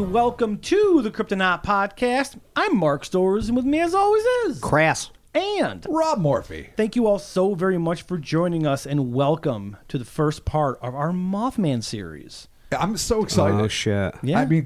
and welcome to the Kryptonaut Podcast. I'm Mark Storrs, and with me as always is... Crass. And... Rob Morphy. Thank you all so very much for joining us, and welcome to the first part of our Mothman series. I'm so excited. Oh, shit. Yeah. I mean,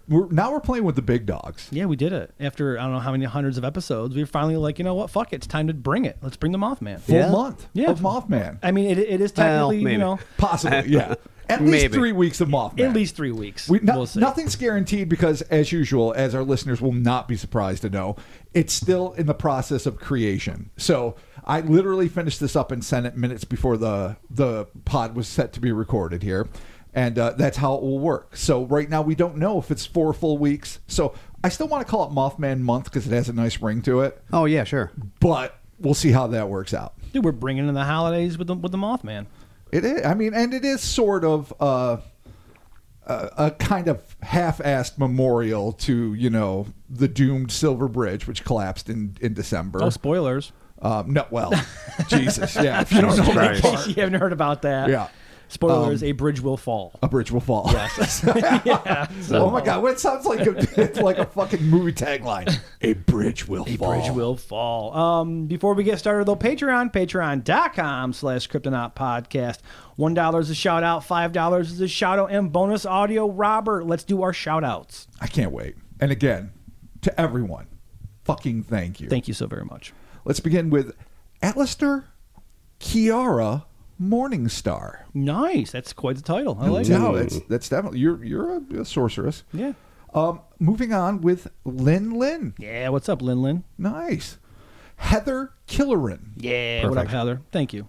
we're playing with the big dogs. Yeah, we did it. After, I don't know how many hundreds of episodes, we were finally like, you know what, fuck it, it's time to bring it. Let's bring the Mothman. Full month of Mothman. I mean, it is technically, maybe. you know... Possibly, yeah. At least Maybe. 3 weeks of Mothman. At least 3 weeks. We'll see. Nothing's guaranteed because, as usual, as our listeners will not be surprised to know, it's still in the process of creation. So I literally finished this up and sent it minutes before the pod was set to be recorded here. And that's how it will work. So right now we don't know if it's 4 full weeks. So I still want to call it Mothman Month because it has a nice ring to it. Oh, yeah, sure. But we'll see how that works out. Dude, we're bringing in the holidays with the Mothman. It is. I mean, and it is sort of a kind of half-assed memorial to, you know, the doomed Silver Bridge, which collapsed in December. Oh, spoilers. No, well, Jesus, yeah. If you don't know that In case part, you haven't heard about that. yeah. Spoilers, a bridge will fall. A bridge will fall. Yes. Yeah. So, Oh my God! Well, it sounds like it's like a fucking movie tagline. A bridge will fall. A bridge will fall. Before we get started, though, patreon.com/Kryptonaut Podcast. $1 is a shout out, $5 is a shout out, and bonus audio. Robert, let's do our shout outs. I can't wait. And again, to everyone, fucking thank you. Thank you so very much. Let's begin with Alistair Kiara Morningstar. Nice. That's quite the title. I like No, it. that's definitely you're a sorceress. Yeah. Moving on with Lynn. Yeah. What's up, Lin? Nice. Heather Killerin. Yeah. What up, Perfect. Heather? Thank you.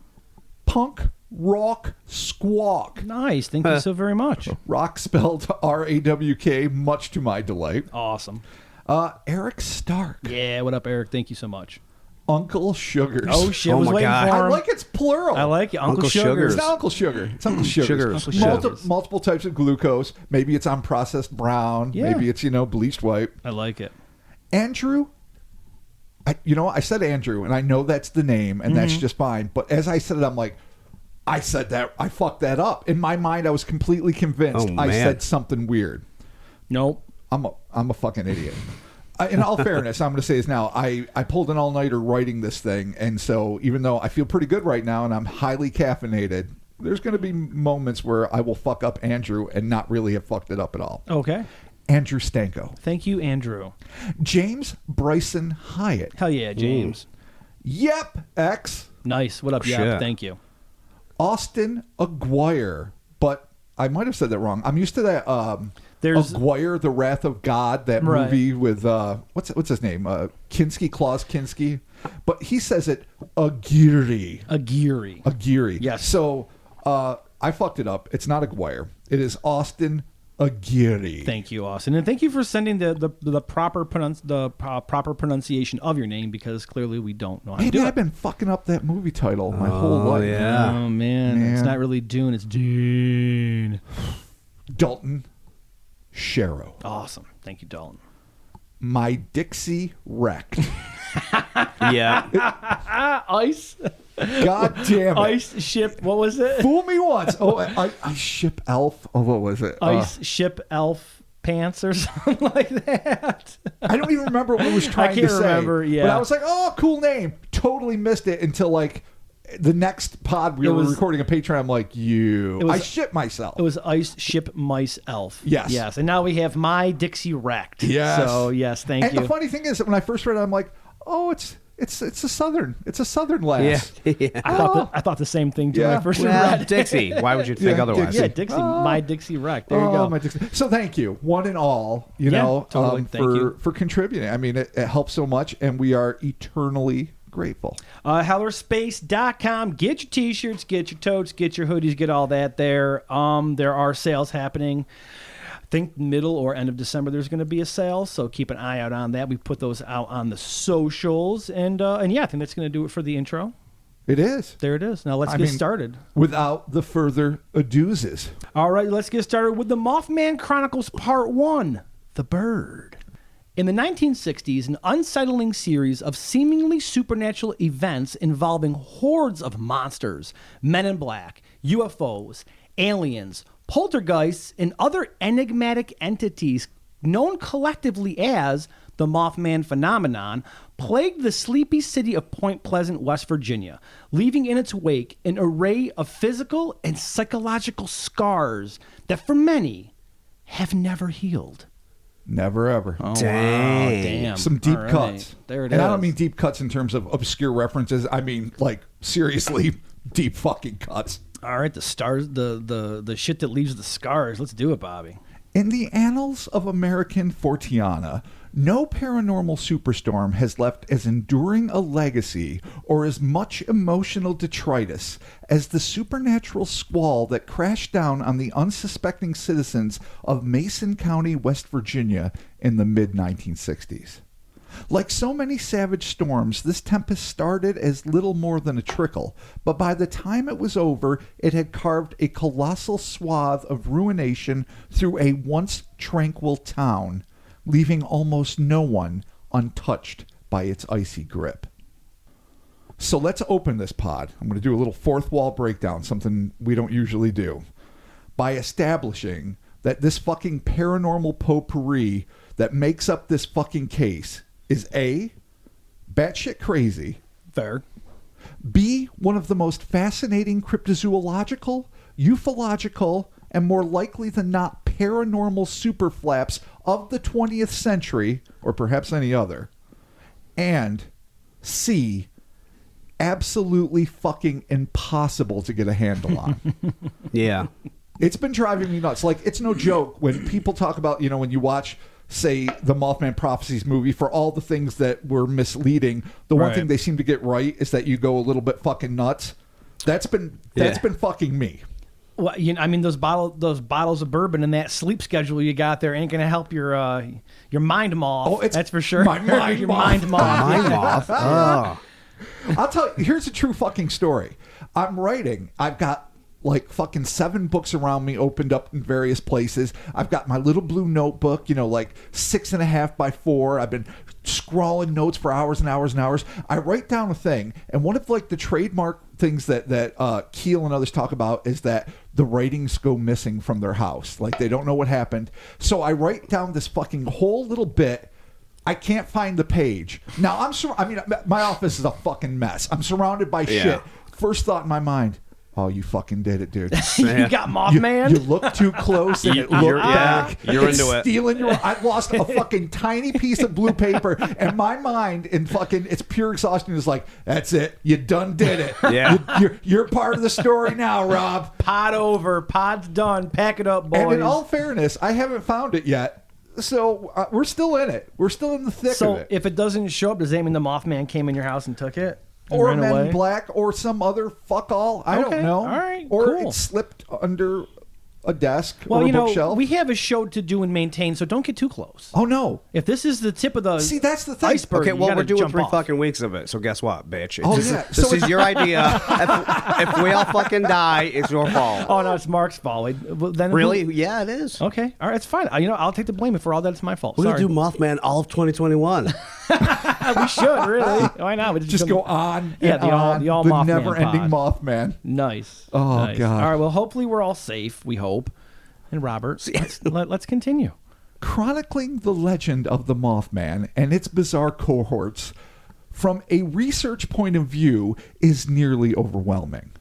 Punk Rock Squawk. Nice. Thank you so very much. Rock spelled RAWK, much to my delight. Awesome. Eric Stark. Yeah. What up, Eric? Thank you so much. Uncle Sugars. Oh, shit. Oh, I was my waiting God. for I him. like it's plural. I like it. Uncle Uncle Sugars. Sugars. It's not Uncle Sugar. It's Uncle Sugars. Sugars. Uncle Sugars. Multiple types of glucose. Maybe it's unprocessed brown. Yeah. Maybe it's, bleached white. I like it. Andrew, I said Andrew, and I know that's the name, and that's just fine. But as I said it, I'm like, I said that. I fucked that up. In my mind, I was completely convinced Oh, I man. said something weird. Nope. I'm a fucking idiot. In all fairness, I'm going to say this now. I pulled an all-nighter writing this thing, and so even though I feel pretty good right now and I'm highly caffeinated, there's going to be moments where I will fuck up Andrew and not really have fucked it up at all. Okay. Andrew Stanko. Thank you, Andrew. James Bryson Hyatt. Hell yeah, James. Yep, X. Nice. What up, Shit. yeah? Thank you. Austin Aguirre. But I might have said that wrong. I'm used to that Aguirre, The Wrath of God, that Right. movie with, what's his name? Klaus Kinski. But he says it Aguirre. Aguirre. Aguirre. Yes. So I fucked it up. It's not Aguirre. It is Austin Aguirre. Thank you, Austin, and thank you for sending the proper proper pronunciation of your name, because clearly we don't know how to Maybe do I've it. been fucking up that movie title my whole life. yeah. Oh man, it's not really Dune, it's Dune. Dalton Sharrow. Awesome. Thank you, Dalton. My Dixie wrecked. Yeah. Ice. God damn it. Ice ship. What was it? Fool me once. Oh, I ship elf. Oh, what was it? Ice ship elf pants or something like that. I don't even remember what I was trying can't to say. remember, yeah. But I was like, oh, cool name. Totally missed it until like the next pod we were recording a Patreon. I'm like, I shit myself. It was ice ship mice elf. Yes. Yes. And now we have my Dixie wrecked. Yes. So yes, thank and you. the funny thing is that when I first read it, I'm like, oh, it's a southern lass. Yeah. I thought the same thing too when Yeah. I first Well, read it. Dixie. Why would you think Yeah, otherwise? Yeah, Dixie. My Dixie wrecked. There you go. My Dixie. So thank you, one and all, totally. Thank you. for contributing. I mean, it helps so much, and we are eternally grateful. Hellerspace.com. Get your t-shirts, get your totes, get your hoodies, get all that there. There are sales happening. I think middle or end of December there's going to be a sale, so keep an eye out on that. We put those out on the socials, and yeah, I think that's going to do it for the intro. It is. There it is. Now let's get started. Without the further adoozes. All right, let's get started with the Mothman Chronicles Part 1, The Bird. In the 1960s, an unsettling series of seemingly supernatural events involving hordes of monsters, men in black, UFOs, aliens, poltergeists, and other enigmatic entities known collectively as the Mothman Phenomenon plagued the sleepy city of Point Pleasant, West Virginia, leaving in its wake an array of physical and psychological scars that for many have never healed. Never ever. Oh, Dang. wow, damn. Some deep All right. cuts. There it and is. I don't mean deep cuts in terms of obscure references. I mean, like, seriously, deep fucking cuts. All right, the stars, the shit that leaves the scars. Let's do it, Bobby. In the annals of American Forteana, no paranormal superstorm has left as enduring a legacy or as much emotional detritus as the supernatural squall that crashed down on the unsuspecting citizens of Mason County, West Virginia in the mid-1960s. Like so many savage storms, this tempest started as little more than a trickle, but by the time it was over, it had carved a colossal swath of ruination through a once tranquil town, leaving almost no one untouched by its icy grip. So let's open this pod. I'm going to do a little fourth wall breakdown, something we don't usually do, by establishing that this fucking paranormal potpourri that makes up this fucking case is A, batshit crazy. Fair. B, one of the most fascinating cryptozoological, ufological, and more likely than not paranormal superflaps of the 20th century, or perhaps any other. And C, absolutely fucking impossible to get a handle on. Yeah. It's been driving me nuts. Like, it's no joke when people talk about, you know, when you watch, say, the Mothman Prophecies movie, for all the things that were misleading, the one Right. thing they seem to get right is that you go a little bit fucking nuts. That's been fucking me. Well, you know, I mean, those bottles of bourbon and that sleep schedule you got there ain't gonna help your mind moth. Oh, it's that's for sure. my mind your moth. mind moth. Mind moth. Oh. I'll tell you, here's a true fucking story. I'm writing. I've got like fucking 7 books around me opened up in various places. I've got my little blue notebook, you know, like 6.5 by 4. I've been scrawling notes for hours and hours and hours. I write down a thing, and one of like the trademark things that Keel and others talk about is that the writings go missing from their house. Like, they don't know what happened. So I write down this fucking whole little bit. I can't find the page. Now, my office is a fucking mess. I'm surrounded by shit. First thought in my mind, oh, you fucking did it, dude. You got Mothman. You look too close and it looked back. You're It's into it. stealing your. I lost a fucking tiny piece of blue paper, and my mind, in fucking, it's pure exhaustion, is like, that's it. You done did it. Yeah. You're part of the story now, Rob. Pod over. Pod's done. Pack it up, boys. And in all fairness, I haven't found it yet. So we're still in it. We're still in the thick so of it. if it doesn't show up, does that mean the Mothman came in your house and took it? And Or ran Men away? in Black, or some other fuck all. I Okay, don't know. all right, or cool. it slipped under a desk Well, or a you know, bookshelf. we have a show to do and maintain, so don't get too close. Oh no! If this is the tip of the See, that's the thing. iceberg, Okay, you well, gotta we're doing jump 3 off. fucking weeks of it, so guess what, bitch? Oh, This yeah. is, So this is your idea. If we all fucking die, it's your fault. Oh no, it's Mark's fault. Well, then Really? Yeah, it is. Okay, all right, it's fine. You know, I'll take the blame for all that. It's my fault. We're Sorry. going to do Mothman all of 2021. We should really. Why not? We Just go on Yeah, and the all- on. the all Mothman never-ending pod. Mothman. Nice. Oh, Nice. God. All right. Well, hopefully we're all safe. We hope. And Robert, let's continue. Chronicling the legend of the Mothman and its bizarre cohorts from a research point of view is nearly overwhelming.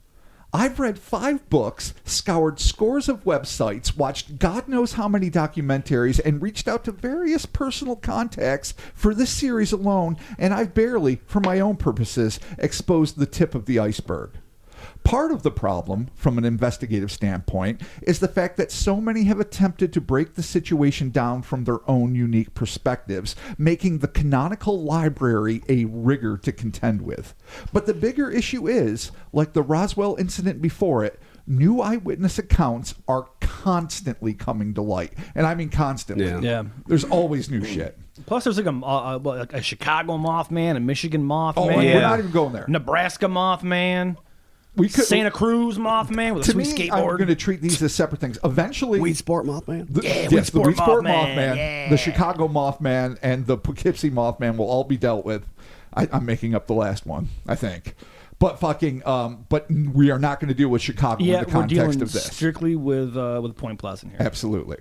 I've read 5 books, scoured scores of websites, watched God knows how many documentaries, and reached out to various personal contacts for this series alone, and I've barely, for my own purposes, exposed the tip of the iceberg. Part of the problem, from an investigative standpoint, is the fact that so many have attempted to break the situation down from their own unique perspectives, making the canonical library a rigor to contend with. But the bigger issue is, like the Roswell incident before it, new eyewitness accounts are constantly coming to light. And I mean constantly. Yeah. There's always new shit. Plus, there's like a Chicago Mothman, a Michigan Mothman, Oh, we're not even going there. Nebraska Mothman, We could, Santa Cruz Mothman with a to sweet me, I'm skateboard. going to treat these as separate things. Eventually, Weed Sport Mothman. The, Yeah, yes, the Weedsport Weed Sport Mothman, Mothman, yeah. the Chicago Mothman, and the Poughkeepsie Mothman will all be dealt with. I'm making up the last one, I think. But but we are not going to deal with Chicago in the we're context dealing of this. strictly with Point Pleasant here. Absolutely.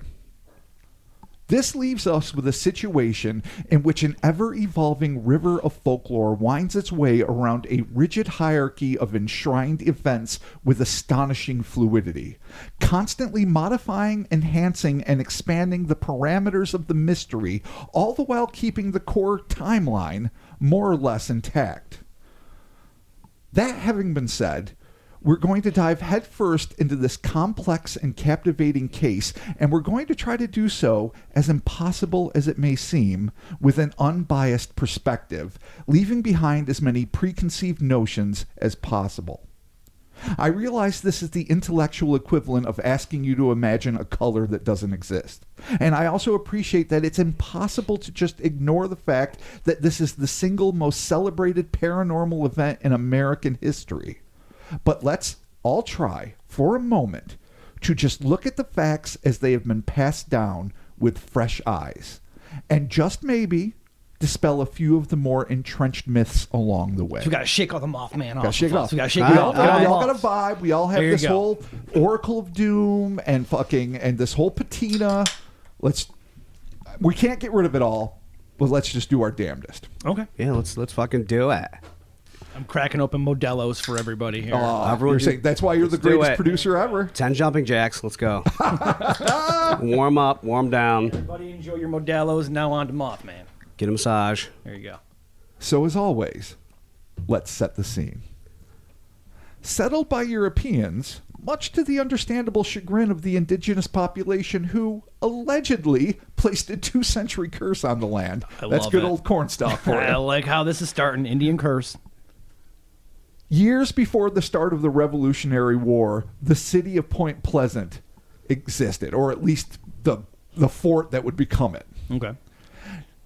This leaves us with a situation in which an ever-evolving river of folklore winds its way around a rigid hierarchy of enshrined events with astonishing fluidity, constantly modifying, enhancing, and expanding the parameters of the mystery, all the while keeping the core timeline more or less intact. That having been said, we're going to dive headfirst into this complex and captivating case, and we're going to try to do so, as impossible as it may seem, with an unbiased perspective, leaving behind as many preconceived notions as possible. I realize this is the intellectual equivalent of asking you to imagine a color that doesn't exist. And I also appreciate that it's impossible to just ignore the fact that this is the single most celebrated paranormal event in American history. But let's all try, for a moment, to just look at the facts as they have been passed down with fresh eyes, and just maybe dispel a few of the more entrenched myths along the way. So we got to shake all the Mothman off. Gotta shake it off. We got to shake We it all, off. we all got a vibe. We all have There you this go. whole Oracle of Doom and this whole patina. We can't get rid of it all, but let's just do our damnedest. Okay. Yeah, let's fucking do it. I'm cracking open Modelo's for everybody here. You're saying that's why you're the let's do greatest it. producer ever. 10 jumping jacks. Let's go. Warm up, warm down. Everybody enjoy your Modelo's. Now on to Mothman. Get a massage. There you go. So as always, let's set the scene. Settled by Europeans, much to the understandable chagrin of the indigenous population who allegedly placed a 2-century curse on the land. That's love good it. old corn stuff for I you. like how this is starting. Indian curse. Years before the start of the Revolutionary War, the city of Point Pleasant existed, or at least the fort that would become it. Okay.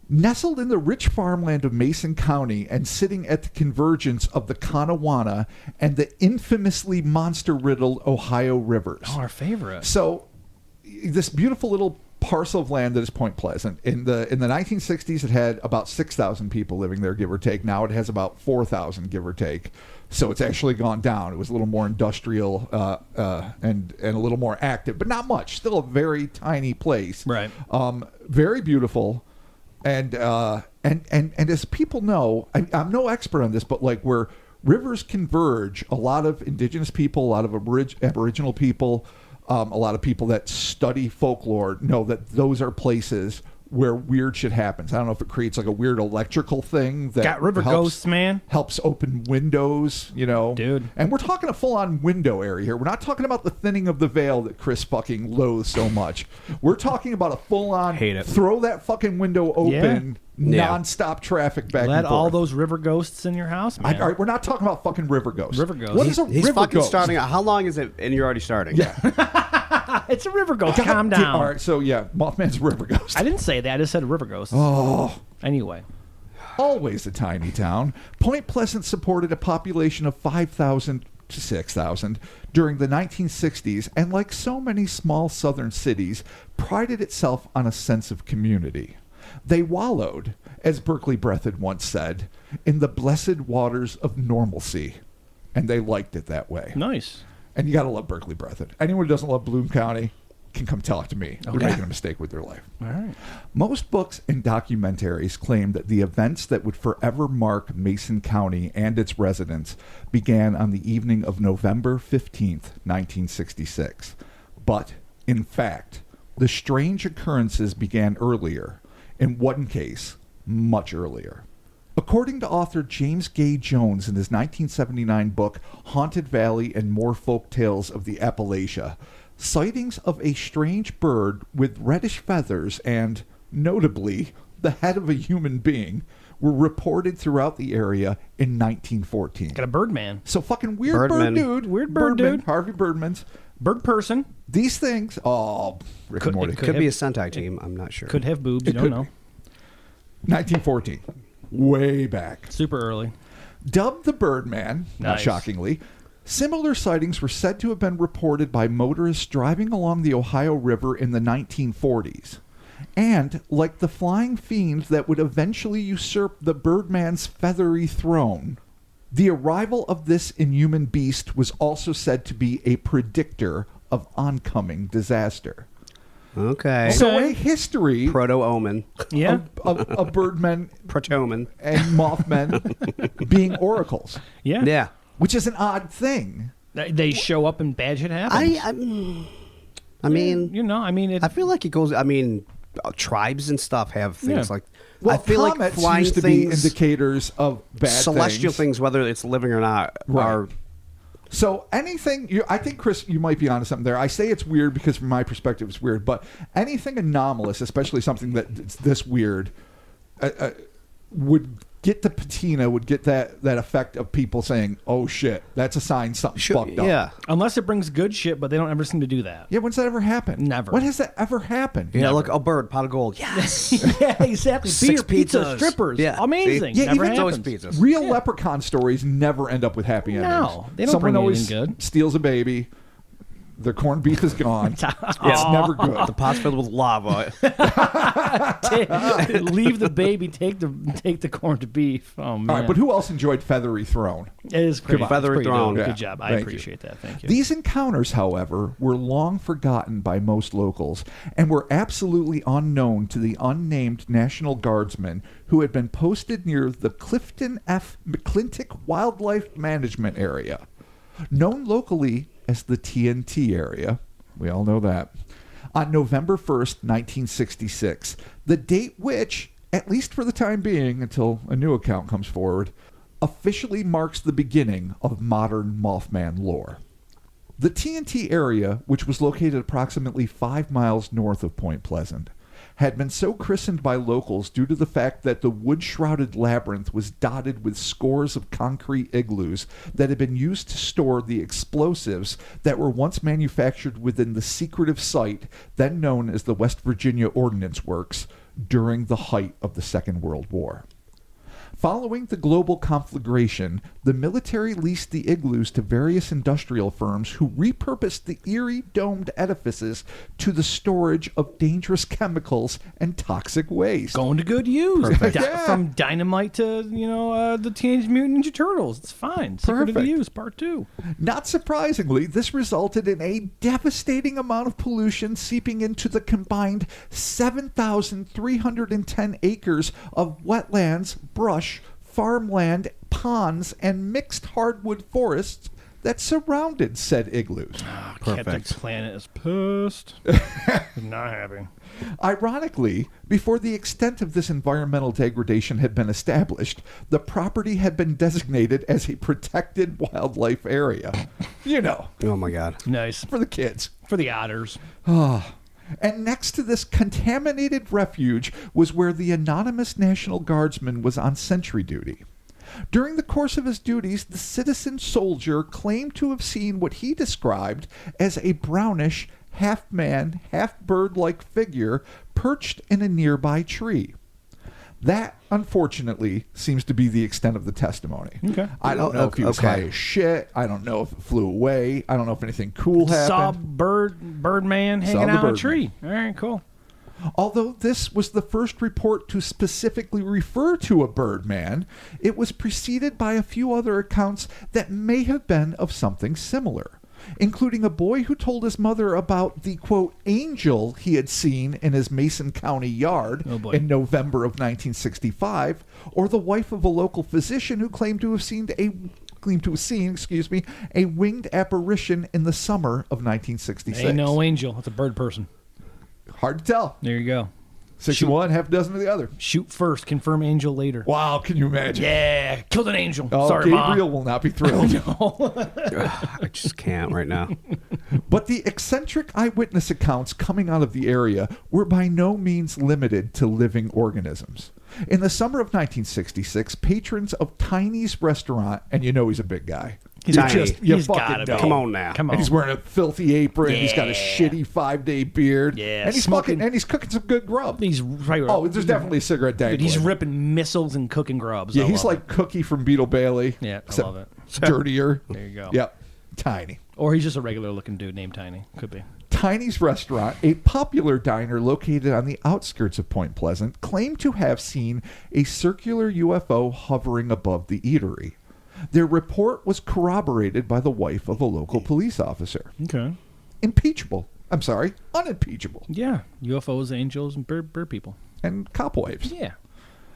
Nestled in the rich farmland of Mason County and sitting at the convergence of the Conewanna and the infamously monster-riddled Ohio rivers. Oh, our favorite. So, this beautiful little parcel of land that is Point Pleasant. In the 1960s, it had about 6,000 people living there, give or take. Now it has about 4,000, give or take. So it's actually gone down. It was a little more industrial and a little more active, but not much. Still a very tiny place. Right. Very beautiful. And as people know, I'm no expert on this, but like where rivers converge, a lot of indigenous people, a lot of Aboriginal people, a lot of people that study folklore know that those are places where weird shit happens. I don't know if it creates like a weird electrical thing that Got river ghosts, man. helps open windows, Dude. And we're talking a full-on window area here. We're not talking about the thinning of the veil that Chris fucking loathes so much. We're talking about a full-on Hate it. throw that fucking window open, Yeah. non-stop traffic back Let and forth. all those river ghosts in your house, man. All right, we're not talking about fucking river ghosts. River ghosts. What is a He's river fucking ghost? starting out. How long is it? And you're already starting. Yeah. It's a river ghost. God Calm damn- down. All right, so yeah, Mothman's a river ghost. I didn't say that. I just said river ghosts. Oh. Anyway. Always a tiny town, Point Pleasant supported a population of 5,000 to 6,000 during the 1960s, and like so many small southern cities, prided itself on a sense of community. They wallowed, as Berkeley Breath had once said, in the blessed waters of normalcy, and they liked it that way. Nice. And you got to love Berkeley Breath. Anyone who doesn't love Bloom County can come talk to me. They're Okay. making a mistake with their life. All right. Most books and documentaries claim that the events that would forever mark Mason County and its residents began on the evening of November 15th, 1966. But, in fact, the strange occurrences began earlier, in one case, much earlier. According to author James Gay Jones in his 1979 book, Haunted Valley and More Folk Tales of the Appalachia, sightings of a strange bird with reddish feathers and, notably, the head of a human being were reported throughout the area in 1914. Got a Birdman. So fucking weird Birdman. bird dude. Weird bird Birdman, dude. Harvey Birdman's. Bird person. These things, Rick and Morty. Could be a Sentai team. I'm not sure. Could have boobs. You It don't could know. be. 1914. Way back. Super early. Dubbed the Birdman, not Nice. shockingly, similar sightings were said to have been reported by motorists driving along the Ohio River in the 1940s. And, like the flying fiend that would eventually usurp the Birdman's feathery throne, The arrival of this inhuman beast was also said to be a predictor of oncoming disaster. Okay. So a history Proto-omen. Yeah. of birdmen Proto-omen. and Mothmen being oracles, Yeah. Yeah. which is an odd thing. They show up and bad shit happens. I mean, You know, I mean, it, I feel like it goes. I mean, tribes and stuff have things Yeah. like. Well, I feel like comets flying used to be things, indicators of bad celestial things, whether it's living or not, Right. are. So anything, I think, Chris, you might be onto something there. I say it's weird because from my perspective it's weird, but anything anomalous, especially something that's this weird, would get the patina, would get that effect of people saying, oh shit, that's a sign something's fucked up. Yeah. unless it brings good shit, but they don't ever seem to do that. Yeah, when's that ever happened? Never. When has that ever happened? Yeah, look, a bird, pot of gold. Yes. Yeah, exactly. Six Beer, pizza, pizzas. strippers. Yeah. Amazing. See? Yeah, Never even It's always happens. pizzas. Real leprechaun stories never end up with happy endings. No, they don't Someone bring always anything good. steals a baby. The corned beef is gone. It's never good. The pot's filled with lava. Leave the baby. Take the corned beef. Oh man. All right, but who else enjoyed Feathery Throne? It is pretty, Feathery it's pretty Throne. dope. Yeah. Good job. I Thank you. appreciate that. Thank you. These encounters, however, were long forgotten by most locals and were absolutely unknown to the unnamed National Guardsmen who had been posted near the Clifton F. McClintock Wildlife Management Area, known locally as the TNT area. We all know that. On November 1st, 1966, the date which, at least for the time being until a new account comes forward, officially marks the beginning of modern Mothman lore. The TNT area, which was located approximately 5 miles north of Point Pleasant, had been so christened by locals due to the fact that the wood-shrouded labyrinth was dotted with scores of concrete igloos that had been used to store the explosives that were once manufactured within the secretive site then known as the West Virginia Ordnance Works during the height of the Second World War. Following the global conflagration, the military leased the igloos to various industrial firms who repurposed the eerie domed edifices to the storage of dangerous chemicals and toxic waste. Going to good use. Yeah. From dynamite to the Teenage Mutant Ninja Turtles. It's fine. Secret of the Perfect. Use Part 2. Not surprisingly, this resulted in a devastating amount of pollution seeping into the combined 7,310 acres of wetlands, brush, farmland, ponds, and mixed hardwood forests that surrounded said igloos. Captain Planet is pissed. Not happy. Ironically, before the extent of this environmental degradation had been established, the property had been designated as a protected wildlife area. You know, Oh my God. Nice. for the kids. For the otters. And next to this contaminated refuge was where the anonymous National Guardsman was on sentry duty. During the course of his duties, the citizen soldier claimed to have seen what he described as a brownish, half-man, half-bird-like figure perched in a nearby tree. That, unfortunately, seems to be the extent of the testimony. Okay. I don't know if he was Okay. high as shit. I don't know if it flew away. I don't know if anything cool Saw happened. Birdman hanging Saw the out on a Birdman. tree. All right, cool. Although this was the first report to specifically refer to a Birdman, it was preceded by a few other accounts that may have been of something similar, including a boy who told his mother about the, quote, angel he had seen in his Mason County yard Oh, boy. in November of 1965, or the wife of a local physician who claimed to have seen a winged apparition in the summer of 1966. Ain't no angel. It's a bird person. Hard to tell. There you go. 61, half a dozen of the other. Shoot first, confirm angel later. Wow, can you imagine? Yeah, killed an angel. Oh, Sorry, Gabriel Ma. will not be thrilled. I just can't right now. But the eccentric eyewitness accounts coming out of the area were by no means limited to living organisms. In the summer of 1966, patrons of Tiny's restaurant, and you know he's a big guy. He's Tiny. You He's fucking gotta be. know. Come on now. Come on. And he's wearing a filthy apron. He's got a Yeah. shitty 5-day beard. Yeah, and he's smoking- and he's cooking some good grub. He's right. Oh, there's definitely a cigarette dangling. Dude, he's ripping missiles and cooking grubs. Yeah, I he's love like Cookie from Beetle Bailey. Yeah, I except love it. Dirtier. There you go. Yep. Tiny. Or he's just a regular looking dude named Tiny. Could be. Tiny's Restaurant, a popular diner located on the outskirts of Point Pleasant, claimed to have seen a circular UFO hovering above the eatery. Their report was corroborated by the wife of a local police officer. Okay. Unimpeachable. Yeah. UFOs, angels, and bird people. And cop wives. Yeah.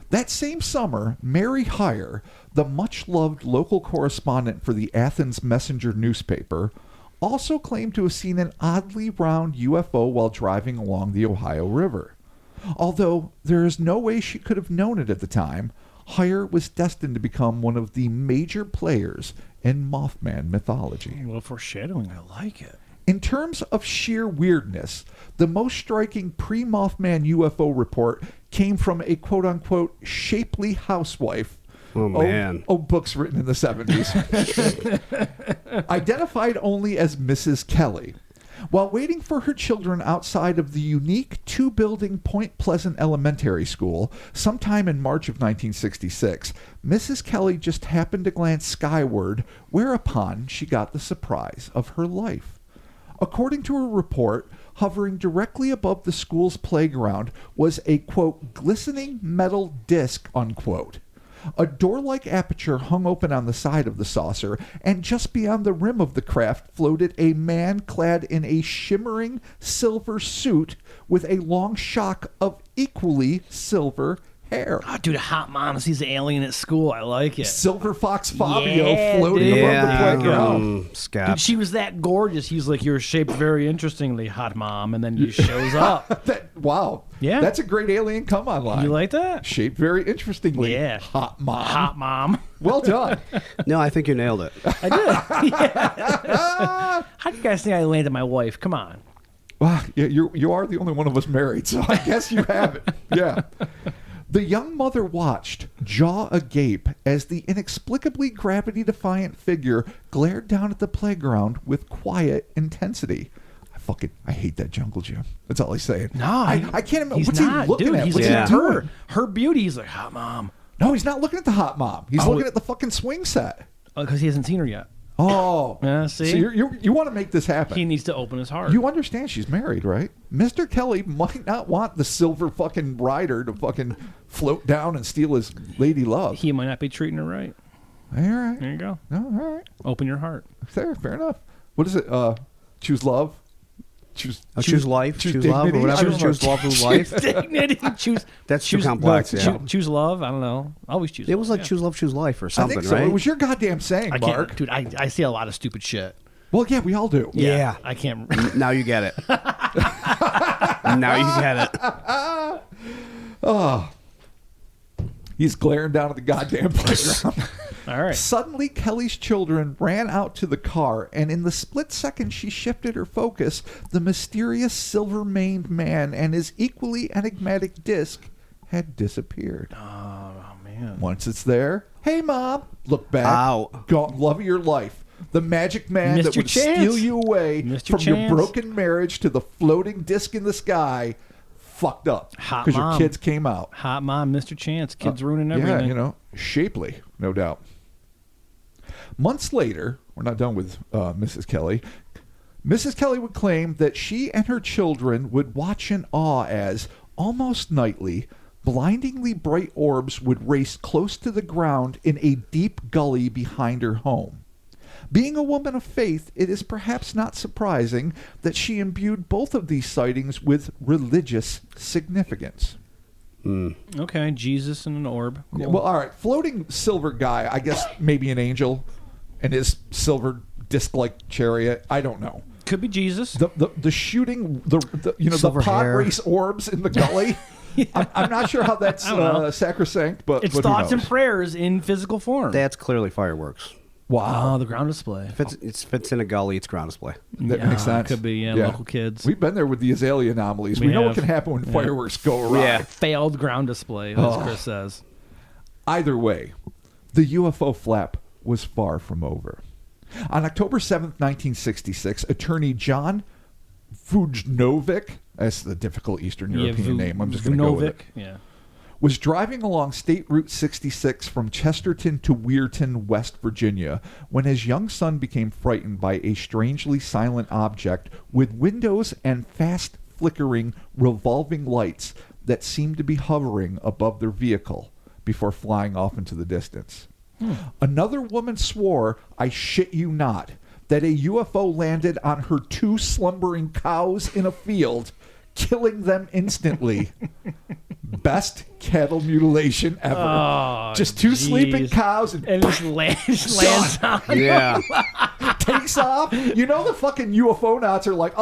That same summer, Mary Heyer, the much-loved local correspondent for the Athens Messenger newspaper, also claimed to have seen an oddly round UFO while driving along the Ohio River. Although there is no way she could have known it at the time, Heyer was destined to become one of the major players in Mothman mythology. Well, foreshadowing, I like it. In terms of sheer weirdness, the most striking pre-Mothman UFO report came from a quote-unquote shapely housewife. Oh, man. Books written in the 70s. Identified only as Mrs. Kelly. While waiting for her children outside of the unique two-building Point Pleasant Elementary School sometime in March of 1966, Mrs. Kelly just happened to glance skyward, whereupon she got the surprise of her life. According to a report, hovering directly above the school's playground was a, quote, glistening metal disc, unquote. A door-like aperture hung open on the side of the saucer, and just beyond the rim of the craft floated a man clad in a shimmering silver suit with a long shock of equally silver hair. Oh, dude, a hot mom sees an alien at school. I like it. Silver Fox Fabio Yeah, floating dude. above the playground. Scap. Dude, she was that gorgeous. He was like, "You're shaped very interestingly, hot mom," and then he shows up. Wow. Yeah. That's a great alien come on line. You like that? Shaped very interestingly. Yeah. Hot mom. Hot mom. Well done. No, I think you nailed it. I did. Yeah. How do you guys think I landed my wife? Come on. Wow. Yeah, you are the only one of us married, so I guess you have it. Yeah. The young mother watched, jaw agape, as the inexplicably gravity-defiant figure glared down at the playground with quiet intensity. I hate that jungle gym. That's all he's saying. No, I can't imagine. he's What's not, he looking dude. at? He's What's looking he at doing? her beauty. He's like, hot mom. No, he's not looking at the hot mom. He's looking at the fucking swing set. Because he hasn't seen her yet. Oh. See? So you want to make this happen. He needs to open his heart. You understand she's married, right? Mr. Kelly might not want the silver fucking rider to fucking float down and steal his lady love. He might not be treating her right. All right. There you go. All right. Open your heart. Fair enough. What is it? Choose love? Choose life. Choose dignity? love or I whatever. don't know. Choose love or life. Dignity. Choose. That's too complex. Yeah. Choose love. I don't know. Always choose. It was like yeah. choose love, choose life or I something, think so. right? It was your goddamn saying, I Mark. can't, dude. I see a lot of stupid shit. Well, yeah, we all do. Yeah. I can't. Now you get it. Now you get it. Oh. He's glaring down at the goddamn playground. All right. Suddenly, Kelly's children ran out to the car, and in the split second she shifted her focus, the mysterious silver-maned man and his equally enigmatic disc had disappeared. Oh man. Once it's there, hey, Mom, look back. Ow. Go, love of your life. The magic man Missed that your would chance. steal you away Missed your from your chance. broken marriage to the floating disc in the sky fucked up. Hot because your mom. kids came out. Hot mom, Mr. Chance. Kids ruining everything. Yeah, shapely, no doubt. Months later, we're not done with Mrs. Kelly. Mrs. Kelly would claim that she and her children would watch in awe as, almost nightly, blindingly bright orbs would race close to the ground in a deep gully behind her home. Being a woman of faith, it is perhaps not surprising that she imbued both of these sightings with religious significance. Okay, Jesus and an orb. Cool. Yeah, well, all right. Floating silver guy, I guess maybe an angel and his silver disc-like chariot. I don't know. Could be Jesus. The shooting, the Silver pod hair. race orbs in the gully. I'm not sure how that's I don't know. sacrosanct, but It's who thoughts and knows? prayers in physical form. That's clearly fireworks. Wow. Oh, the ground display. Fits in a gully, it's ground display. That makes sense. Could be, local kids. We've been there with the Azalea anomalies. We We know what have. can happen when fireworks go awry. Yeah. Failed ground display, as Chris says. Either way, the UFO flap was far from over. On October 7th, 1966, attorney John Vujnovic, that's the difficult Eastern European name, I'm just going to go with it, Yeah. was driving along State Route 66 from Chesterton to Weirton, West Virginia, when his young son became frightened by a strangely silent object with windows and fast flickering, revolving lights that seemed to be hovering above their vehicle before flying off into the distance. Another woman swore, I shit you not, that a UFO landed on her 2 slumbering cows in a field, killing them instantly. Best cattle mutilation ever. Oh, just 2 sleeping cows and just lands on. Yeah. takes off. You know the fucking UFO knots are like,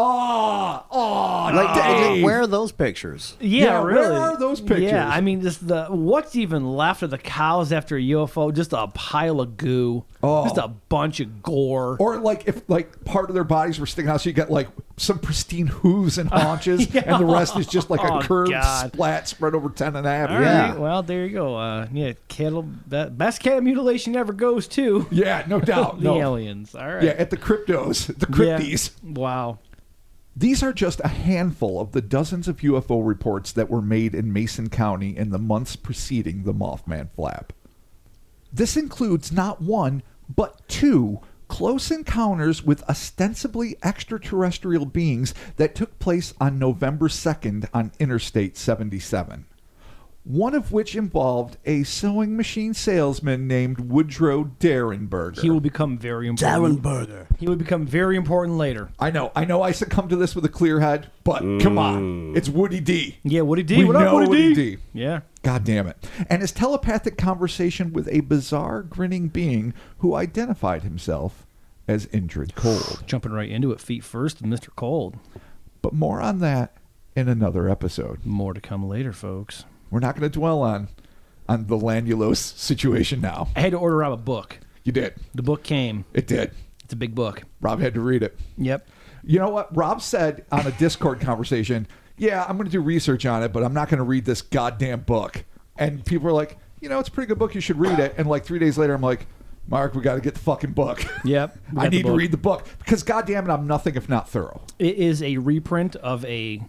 Dave. Where are those pictures? Yeah, really. Where are those pictures? Yeah, I mean, just what's even left of the cows after a UFO? Just a pile of goo. Oh. Just a bunch of gore. Or like if like part of their bodies were sticking out, so you got like some pristine hooves and haunches, and the rest is just like a curved splat spread over 10 and a half. All right, well, there you go. Cattle. Best cattle mutilation ever goes to. Yeah, no doubt. the aliens. All right. Yeah, at the cryptos, the crypties. Yeah. Wow. These are just a handful of the dozens of UFO reports that were made in Mason County in the months preceding the Mothman flap. This includes not 1, but 2 close encounters with ostensibly extraterrestrial beings that took place on November 2nd on Interstate 77. One of which involved a sewing machine salesman named Woodrow Derenberger. He will become very important. Derenberger. He will become very important later. I know I succumb to this with a clear head, but come on. It's Woody D. Yeah, Woody D. We What up, know Woody D? D. Yeah. God damn it. And his telepathic conversation with a bizarre grinning being who identified himself as Indrid Cold. Jumping right into it, feet first, Mr. Cold. But more on that in another episode. More to come later, folks. We're not going to dwell on the Landulos situation now. I had to order Rob a book. You did. The book came. It did. It's a big book. Rob had to read it. Yep. You know what? Rob said on a Discord conversation, yeah, I'm going to do research on it, but I'm not going to read this goddamn book. And people were like, it's a pretty good book. You should read it. And like 3 days later, I'm like, Mark, we got to get the fucking book. Yep. I need to read the book because goddamn it, I'm nothing if not thorough. It is a reprint of a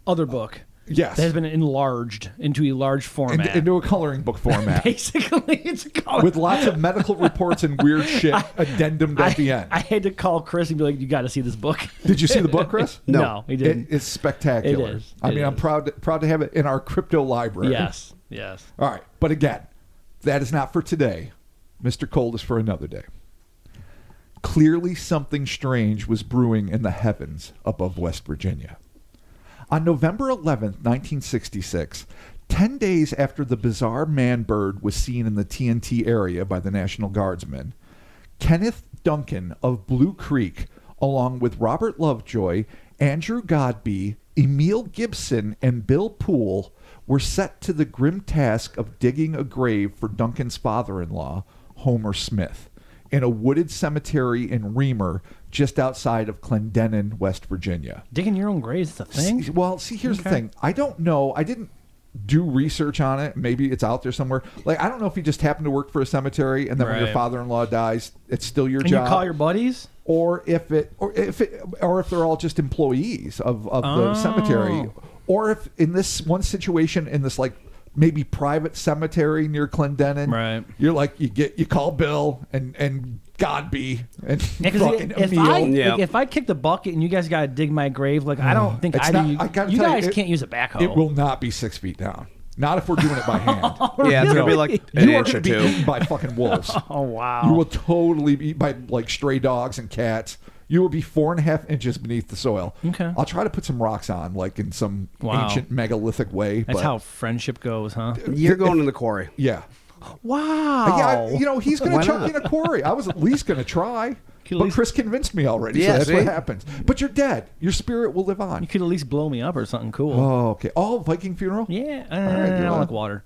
other book. Yes. That has been enlarged into a large format. Into a coloring book format. Basically, it's a color. With lots of medical reports and weird shit addendumed at the end. I had to call Chris and be like, you got to see this book. Did you see the book, Chris? No, he didn't. It's spectacular. It is. I'm proud to have it in our crypto library. Yes. All right. But again, that is not for today. Mr. Cold is for another day. Clearly something strange was brewing in the heavens above West Virginia. On November 11th, 1966, 10 days after the bizarre man-bird was seen in the TNT area by the National Guardsmen, Kenneth Duncan of Blue Creek, along with Robert Lovejoy, Andrew Godby, Emil Gibson, and Bill Poole, were set to the grim task of digging a grave for Duncan's father-in-law, Homer Smith, in a wooded cemetery in Reamer, just outside of Clendenin, West Virginia. Digging your own grave is a thing? Here's the thing. I don't know. I didn't do research on it. Maybe it's out there somewhere. Like, I don't know if you just happen to work for a cemetery and then when your father-in-law dies, it's still your job. And you call your buddies? Or if they're all just employees of the cemetery. Or if in this one situation, in this like maybe private cemetery near Clendenin, right? You're like you call Bill and Godby and fucking Emil. If I kick the bucket and you guys got to dig my grave, like I don't think you guys can't use a backhoe. It will not be 6 feet down. Not if we're doing it by hand. Yeah, it's gonna be like an inch or two. You are going to be eaten by fucking wolves. Oh wow! You will totally be eaten by like stray dogs and cats. You will be 4.5 inches beneath the soil. Okay. I'll try to put some rocks on, like in some ancient megalithic way. That's how friendship goes, huh? You're going in the quarry. Yeah. Wow. Yeah, he's going to chuck me in a quarry. I was at least going to try. But Chris convinced me already, so that's what happens. But you're dead. Your spirit will live on. You could at least blow me up or something cool. Oh, okay. Oh, Viking funeral? Yeah. I don't like water.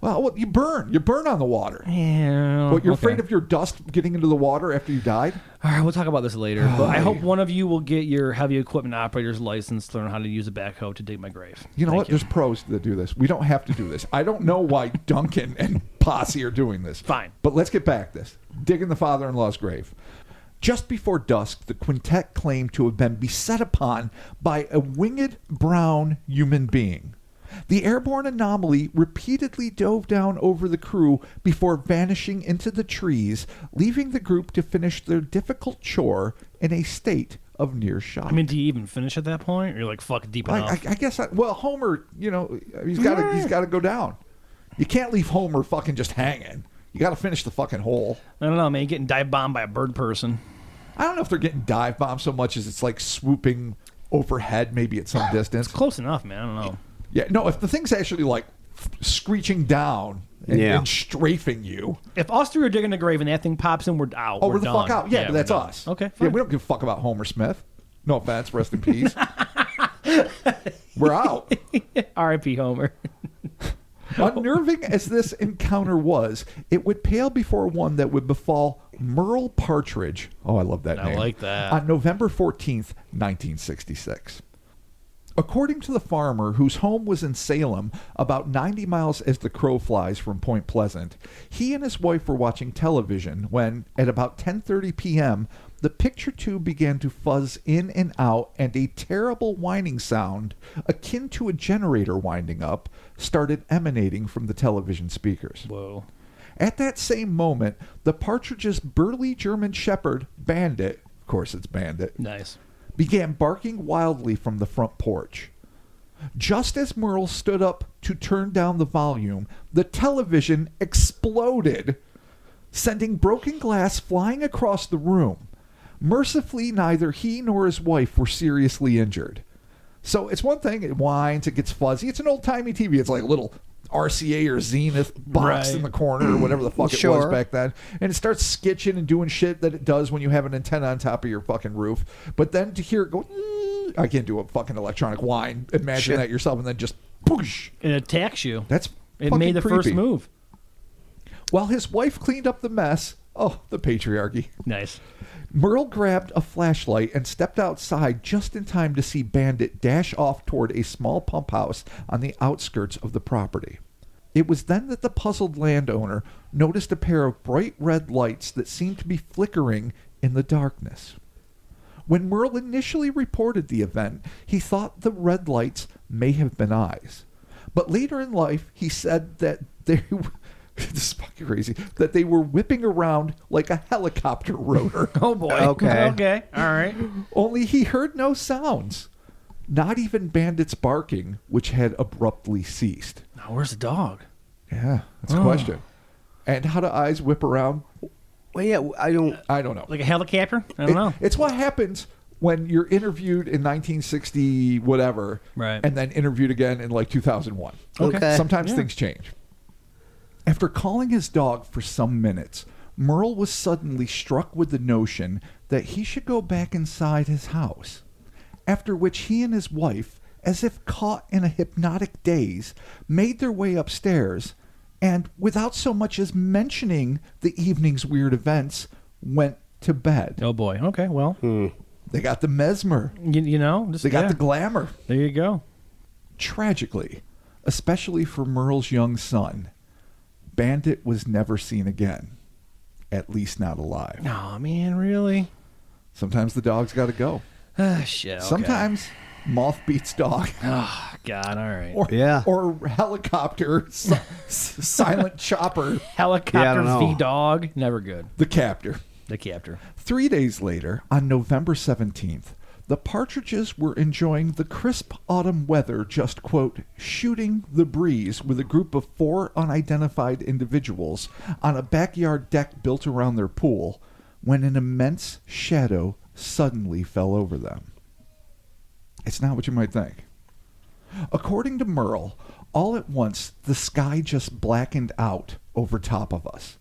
Well, you burn. You burn on the water. Yeah. What, you're afraid of your dust getting into the water after you died? All right, we'll talk about this later. But I hope one of you will get your heavy equipment operator's license to learn how to use a backhoe to dig my grave. You know what? There's pros that do this. We don't have to do this. I don't know why Duncan and Posse are doing this. Fine. But let's get back to this. Digging the father-in-law's grave. Just before dusk, the quintet claimed to have been beset upon by a winged brown human being. The airborne anomaly repeatedly dove down over the crew before vanishing into the trees, leaving the group to finish their difficult chore in a state of near shock. I mean, do you even finish at that point? Or you're like, fuck, deep enough? I guess. Homer, he's got to go down. You can't leave Homer fucking just hanging. You got to finish the fucking hole. I don't know, man. Getting dive bombed by a bird person. I don't know if they're getting dive bombed so much as it's like swooping overhead, maybe at some distance. It's close enough, man. I don't know. Yeah, no, if the thing's actually like screeching down and strafing you. If us three are digging a grave and that thing pops in, we're out. Oh, we're we're the done. fuck out. Yeah, but that's done. us. Okay, Yeah, fine. we don't give a fuck about Homer Smith. No offense, rest in peace. We're out. R.I.P. Homer. Unnerving as this encounter was, it would pale before one that would befall Merle Partridge. Oh, I love that name. I like that. On November 14th, 1966. According to the farmer, whose home was in Salem, about 90 miles as the crow flies from Point Pleasant, he and his wife were watching television when, at about 10:30 p.m., the picture tube began to fuzz in and out, and a terrible whining sound, akin to a generator winding up, started emanating from the television speakers. Whoa. At that same moment, the Partridge's burly German shepherd, Bandit, of course it's Bandit, Nice. began barking wildly from the front porch. Just as Merle stood up to turn down the volume, the television exploded, sending broken glass flying across the room. Mercifully, neither he nor his wife were seriously injured. So it's one thing, it whines, it gets fuzzy. It's an old-timey TV. It's like a little RCA or Zenith box Right. in the corner or whatever the fuck it was Sure. back then. And it starts skitching and doing shit that it does when you have an antenna on top of your fucking roof. But then to hear it go, I can't do a fucking electronic whine. Imagine Shit. that yourself, and then just poosh. It attacks you. That's It fucking made the creepy. first move. While his wife cleaned up the mess, oh, the patriarchy. Nice. Merle grabbed a flashlight and stepped outside just in time to see Bandit dash off toward a small pump house on the outskirts of the property. It was then that the puzzled landowner noticed a pair of bright red lights that seemed to be flickering in the darkness. When Merle initially reported the event, he thought the red lights may have been eyes. But later in life, he said that they this is fucking crazy, that they were whipping around like a helicopter rotor. Oh, boy. Okay. Okay. All right. Only he heard no sounds. Not even Bandit's barking, which had abruptly ceased. Now, where's the dog? Yeah, that's a question. And how do eyes whip around? Well, yeah, I don't. I don't know. Like a helicopter? I don't know. It's what happens when you're interviewed in 1960 whatever, Right. and then interviewed again in like 2001. Okay. Sometimes Yeah. things change. After calling his dog for some minutes, Merle was suddenly struck with the notion that he should go back inside his house. After which he and his wife, as if caught in a hypnotic daze, made their way upstairs and, without so much as mentioning the evening's weird events, went to bed. Oh, boy. Okay. Well, They got the mesmer. you know, just, They got yeah. the glamour. There you go. Tragically, especially for Merle's young son, Bandit was never seen again. At least not alive. Oh, man, really? Sometimes the dog's got to go. Ah, shit. Okay. Sometimes moth beats dog. Oh, God. All right. Or, Yeah. or helicopter, silent chopper, Helicopter Yeah, I don't know. v dog. Never good. the captor. The captor. 3 days later, on November 17th, the Partridges were enjoying the crisp autumn weather, just, quote, shooting the breeze with a group of 4 unidentified individuals on a backyard deck built around their pool, when an immense shadow suddenly fell over them. It's not what you might think. According to Merle, all at once the sky just blackened out over top of us.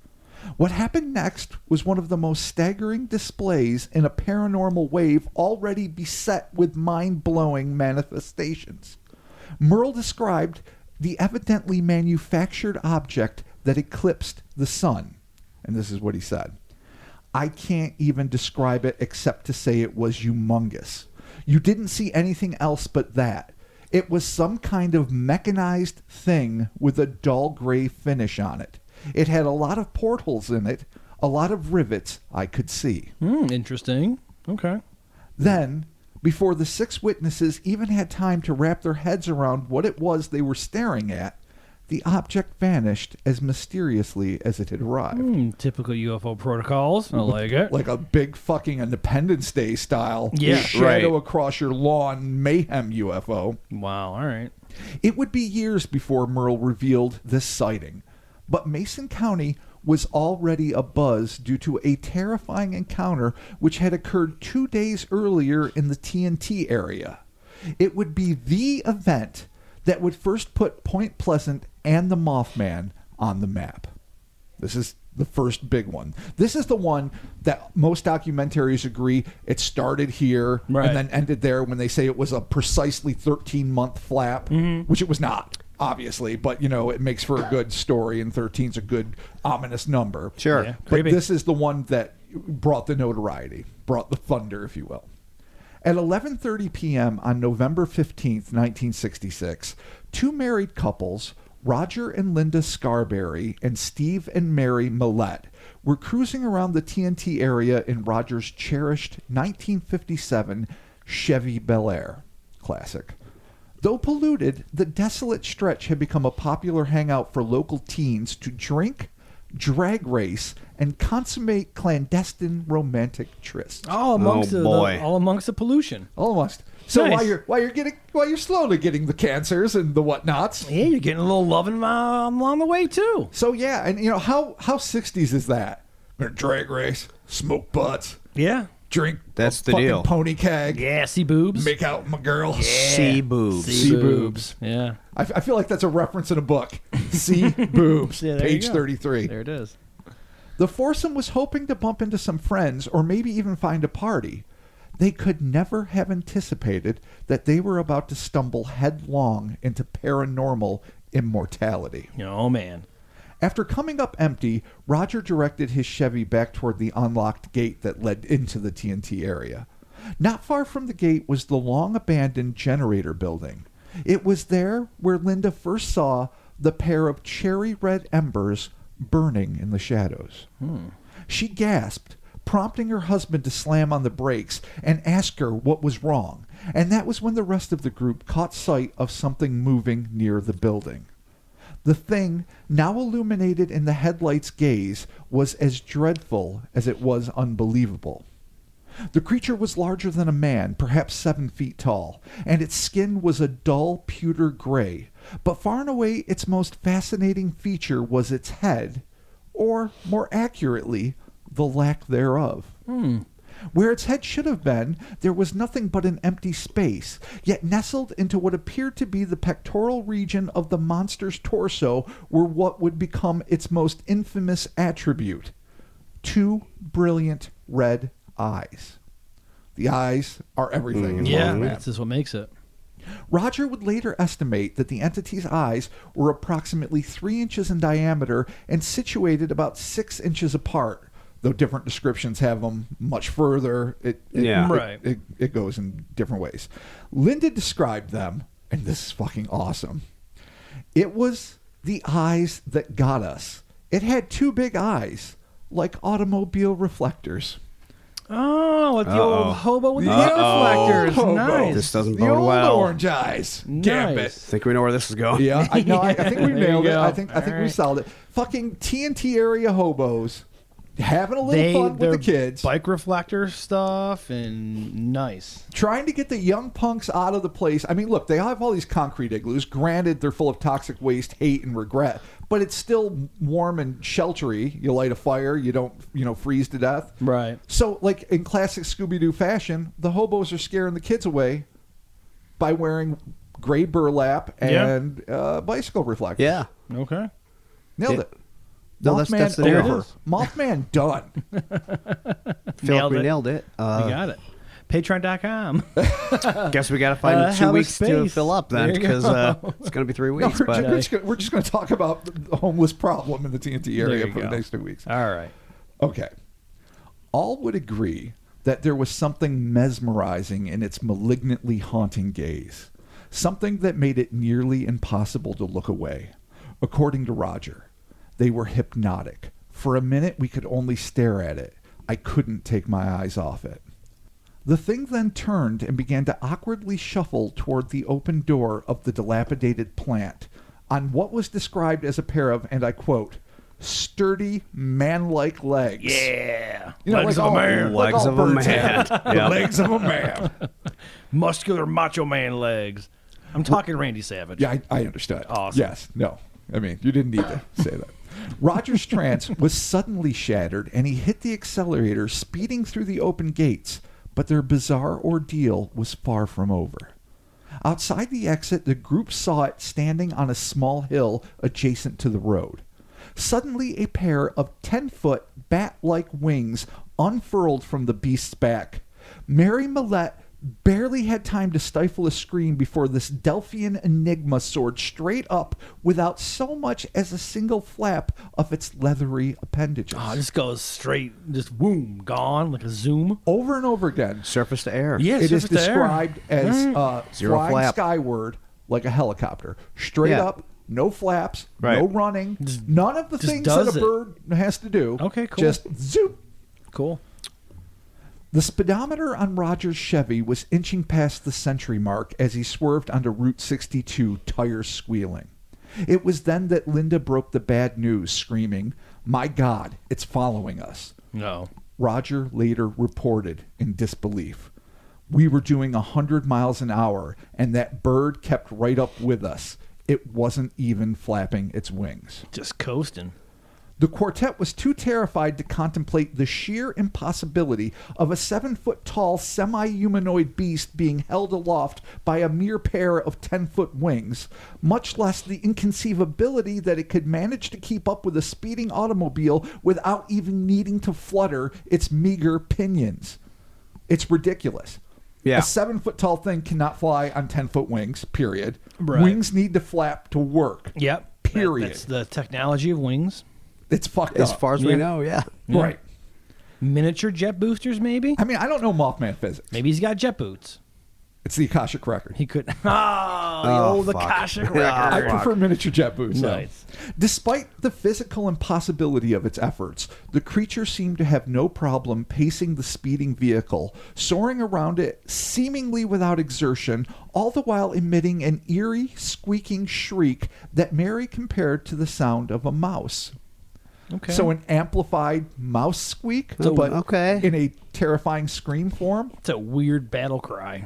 What happened next was one of the most staggering displays in a paranormal wave already beset with mind-blowing manifestations. Merle described the evidently manufactured object that eclipsed the sun. And this is what he said. I can't even describe it except to say it was humongous. You didn't see anything else but that. It was some kind of mechanized thing with a dull gray finish on it. It had a lot of portholes in it, a lot of rivets I could see. Interesting. Okay. Then, before the 6 witnesses even had time to wrap their heads around what it was they were staring at, the object vanished as mysteriously as it had arrived. Typical UFO protocols. I like it. Like a big fucking Independence Day style Yeah. shadow Right. across your lawn mayhem UFO. Wow. All right. It would be years before Merle revealed this sighting, but Mason County was already abuzz due to a terrifying encounter which had occurred 2 days earlier in the TNT area. It would be the event that would first put Point Pleasant and the Mothman on the map. This is the first big one. This is the one that most documentaries agree it started here and then ended there when they say it was a precisely 13-month flap, which it was not, obviously, but, it makes for a good story, and 13's a good ominous number. Sure. Yeah. But Creepy. this is the one that brought the notoriety, brought the thunder, if you will. At 11:30 p.m. on November 15th, 1966, two married couples, Roger and Linda Scarberry and Steve and Mary Millette, were cruising around the TNT area in Roger's cherished 1957 Chevy Bel Air. Classic. Though polluted, the desolate stretch had become a popular hangout for local teens to drink, drag race, and consummate clandestine romantic trysts. All amongst the pollution. Almost. So Nice. while you're slowly getting the cancers and the whatnots. Yeah, you're getting a little loving along the way too. So yeah, and how 60s is that? Gonna drag race, smoke butts, Yeah. drink That's a the fucking deal. pony keg, Yeah, see boobs. make out with my girl. See boobs. See boobs. Yeah. I feel like that's a reference in a book. See boobs. Yeah, there you Page go. 33. There it is. The foursome was hoping to bump into some friends or maybe even find a party. They could never have anticipated that they were about to stumble headlong into paranormal immortality. Oh man. After coming up empty, Roger directed his Chevy back toward the unlocked gate that led into the TNT area. Not far from the gate was the long-abandoned generator building. It was there where Linda first saw the pair of cherry red embers burning in the shadows. She gasped, prompting her husband to slam on the brakes and ask her what was wrong, and that was when the rest of the group caught sight of something moving near the building. The thing, now illuminated in the headlight's gaze, was as dreadful as it was unbelievable. The creature was larger than a man, perhaps 7 feet tall, and its skin was a dull pewter gray. But far and away its most fascinating feature was its head, or, more accurately, the lack thereof. Where its head should have been, there was nothing but an empty space, yet nestled into what appeared to be the pectoral region of the monster's torso were what would become its most infamous attribute: 2 brilliant red eyes. The eyes are everything. in Yeah, Mothman. this is what makes it. Roger would later estimate that the entity's eyes were approximately 3 inches in diameter and situated about 6 inches apart, though different descriptions have them much further. It goes in different ways. Linda described them, and this is fucking awesome. It was the eyes that got us. It had 2 big eyes, like automobile reflectors. Oh, like the old hobo with the reflectors. Hobo. Nice. This doesn't The bode old well. orange eyes. Nice. Gambit. Think we know where this is going? Yeah, I think we There you nailed it. go. I think All we right. solved it. Fucking TNT area hobos having a little fun with their the kids, bike reflector stuff, and nice. trying to get the young punks out of the place. I mean, look, they have all these concrete igloos. Granted, they're full of toxic waste, hate, and regret, but it's still warm and sheltery. You light a fire, you don't, freeze to death. Right. So, like in classic Scooby-Doo fashion, the hobos are scaring the kids away by wearing gray burlap and bicycle reflectors. Yeah. Okay. Nailed it. No, Mothman that's the over. deal. Mothman done. Feel like Nailed we it. nailed it. We got it. Patreon.com. Guess we got to find Hell 2 of weeks to space. fill up There then, you because go. it's going to be 3 No, weeks. we're, but we're just going to talk about the homeless problem in the TNT area There you for the go. next 2 weeks. All right. Okay. All would agree that there was something mesmerizing in its malignantly haunting gaze, something that made it nearly impossible to look away. According to Roger, they were hypnotic. For a minute, we could only stare at it. I couldn't take my eyes off it. The thing then turned and began to awkwardly shuffle toward the open door of the dilapidated plant on what was described as a pair of, and I quote, sturdy, man-like legs. Yeah. Legs of a man. Legs of a man. The legs of a man. Muscular macho man legs. I'm talking Randy Savage. Yeah, I understood. Awesome. Yes. No. I mean, you didn't need to say that. Roger's trance was suddenly shattered, and he hit the accelerator, speeding through the open gates, but their bizarre ordeal was far from over. Outside the exit, the group saw it standing on a small hill adjacent to the road. Suddenly, a pair of 10-foot bat-like wings unfurled from the beast's back. Mary Millette barely had time to stifle a scream before this Delphian enigma soared straight up without so much as a single flap of its leathery appendages. Oh, this goes straight, just boom, gone like a zoom. Over and over again, Surface to air. Yeah, it is surface to air. described as Zero flying flap. skyward like a helicopter. Straight Yeah. up, no flaps, Right. no running, none of the just things that a does it. bird has to do. Okay, cool. Just zoop. Cool. The speedometer on Roger's Chevy was inching past the century mark as he swerved onto Route 62, tires squealing. It was then that Linda broke the bad news, screaming, "My God, it's following us." No. Roger later reported in disbelief. "We were doing 100 miles an hour, and that bird kept right up with us. It wasn't even flapping its wings." Just coasting. The quartet was too terrified to contemplate the sheer impossibility of a 7-foot-tall semi-humanoid beast being held aloft by a mere pair of 10-foot wings, much less the inconceivability that it could manage to keep up with a speeding automobile without even needing to flutter its meager pinions. It's ridiculous. Yeah. A 7-foot-tall thing cannot fly on 10-foot wings, period. Right. Wings need to flap to work. Yep. Period. That's the technology of wings. It's fucked As up. far as we know, yeah. Right. Miniature jet boosters, maybe? I mean, I don't know Mothman physics. Maybe he's got jet boots. It's the Akashic Record. He could. Oh, the Oh, old fuck. Akashic Yeah. I record. prefer miniature jet boots. though. Nice. Despite the physical impossibility of its efforts, the creature seemed to have no problem pacing the speeding vehicle, soaring around it seemingly without exertion, all the while emitting an eerie, squeaking shriek that Mary compared to the sound of a mouse. Okay. So an amplified mouse squeak, So, but okay. in a terrifying scream form. It's a weird battle cry.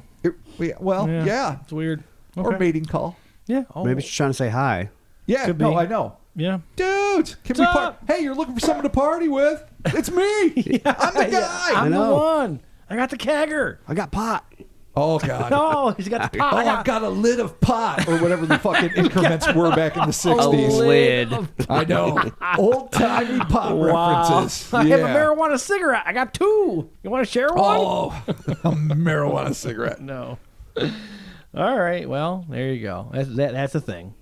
Yeah. It's weird. Or Okay. mating call. Yeah. Oh. Maybe she's trying to say hi. Yeah, Could no, be. I know. Yeah. Dudes, can What's we up? Hey, you're looking for someone to party with? It's me. I'm the guy. I'm the know. one. I got the kegger. I got pot. Oh God. Oh, he's got the pot. Oh, I've got a lid of pot, or whatever the fucking increments were back in the '60s. lid. I know, old timey pot references. I have a marijuana cigarette. I got two. You want to share one? Oh, a marijuana cigarette. No. All right. Well, there you go. That's a thing.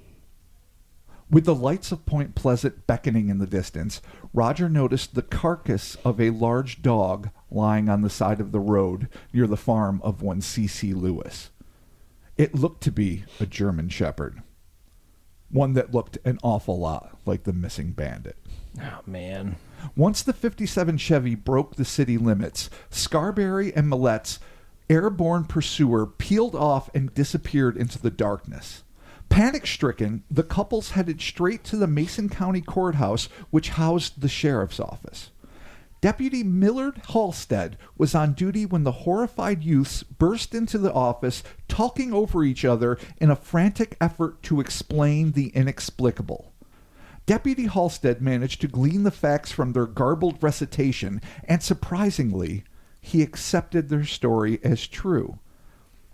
With the lights of Point Pleasant beckoning in the distance, Roger noticed the carcass of a large dog lying on the side of the road near the farm of one C.C. Lewis. It looked to be a German Shepherd, one that looked an awful lot like the missing bandit. Oh man. Once the 57 Chevy broke the city limits, Scarberry and Millette's airborne pursuer peeled off and disappeared into the darkness. Panic-stricken, the couples headed straight to the Mason County Courthouse, which housed the sheriff's office. Deputy Millard Halstead was on duty when the horrified youths burst into the office, talking over each other in a frantic effort to explain the inexplicable. Deputy Halstead managed to glean the facts from their garbled recitation, and surprisingly, he accepted their story as true.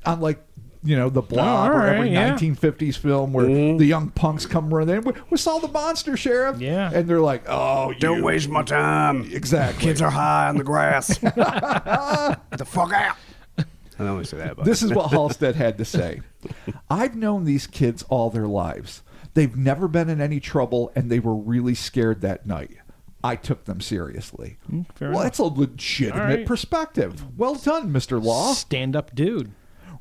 Unlike, the Blob all or every right, yeah. 1950s film where the young punks come running in, we saw the monster, Sheriff. Yeah. And they're like, oh, Don't waste my time. Exactly. Kids are high on the grass. Get the fuck out. I only say that about This is what Halstead had to say. I've known these kids all their lives. They've never been in any trouble, and they were really scared that night. I took them seriously. Fair Well, enough. that's a legitimate All right. perspective. Well done, Mr. Law. Stand-up dude.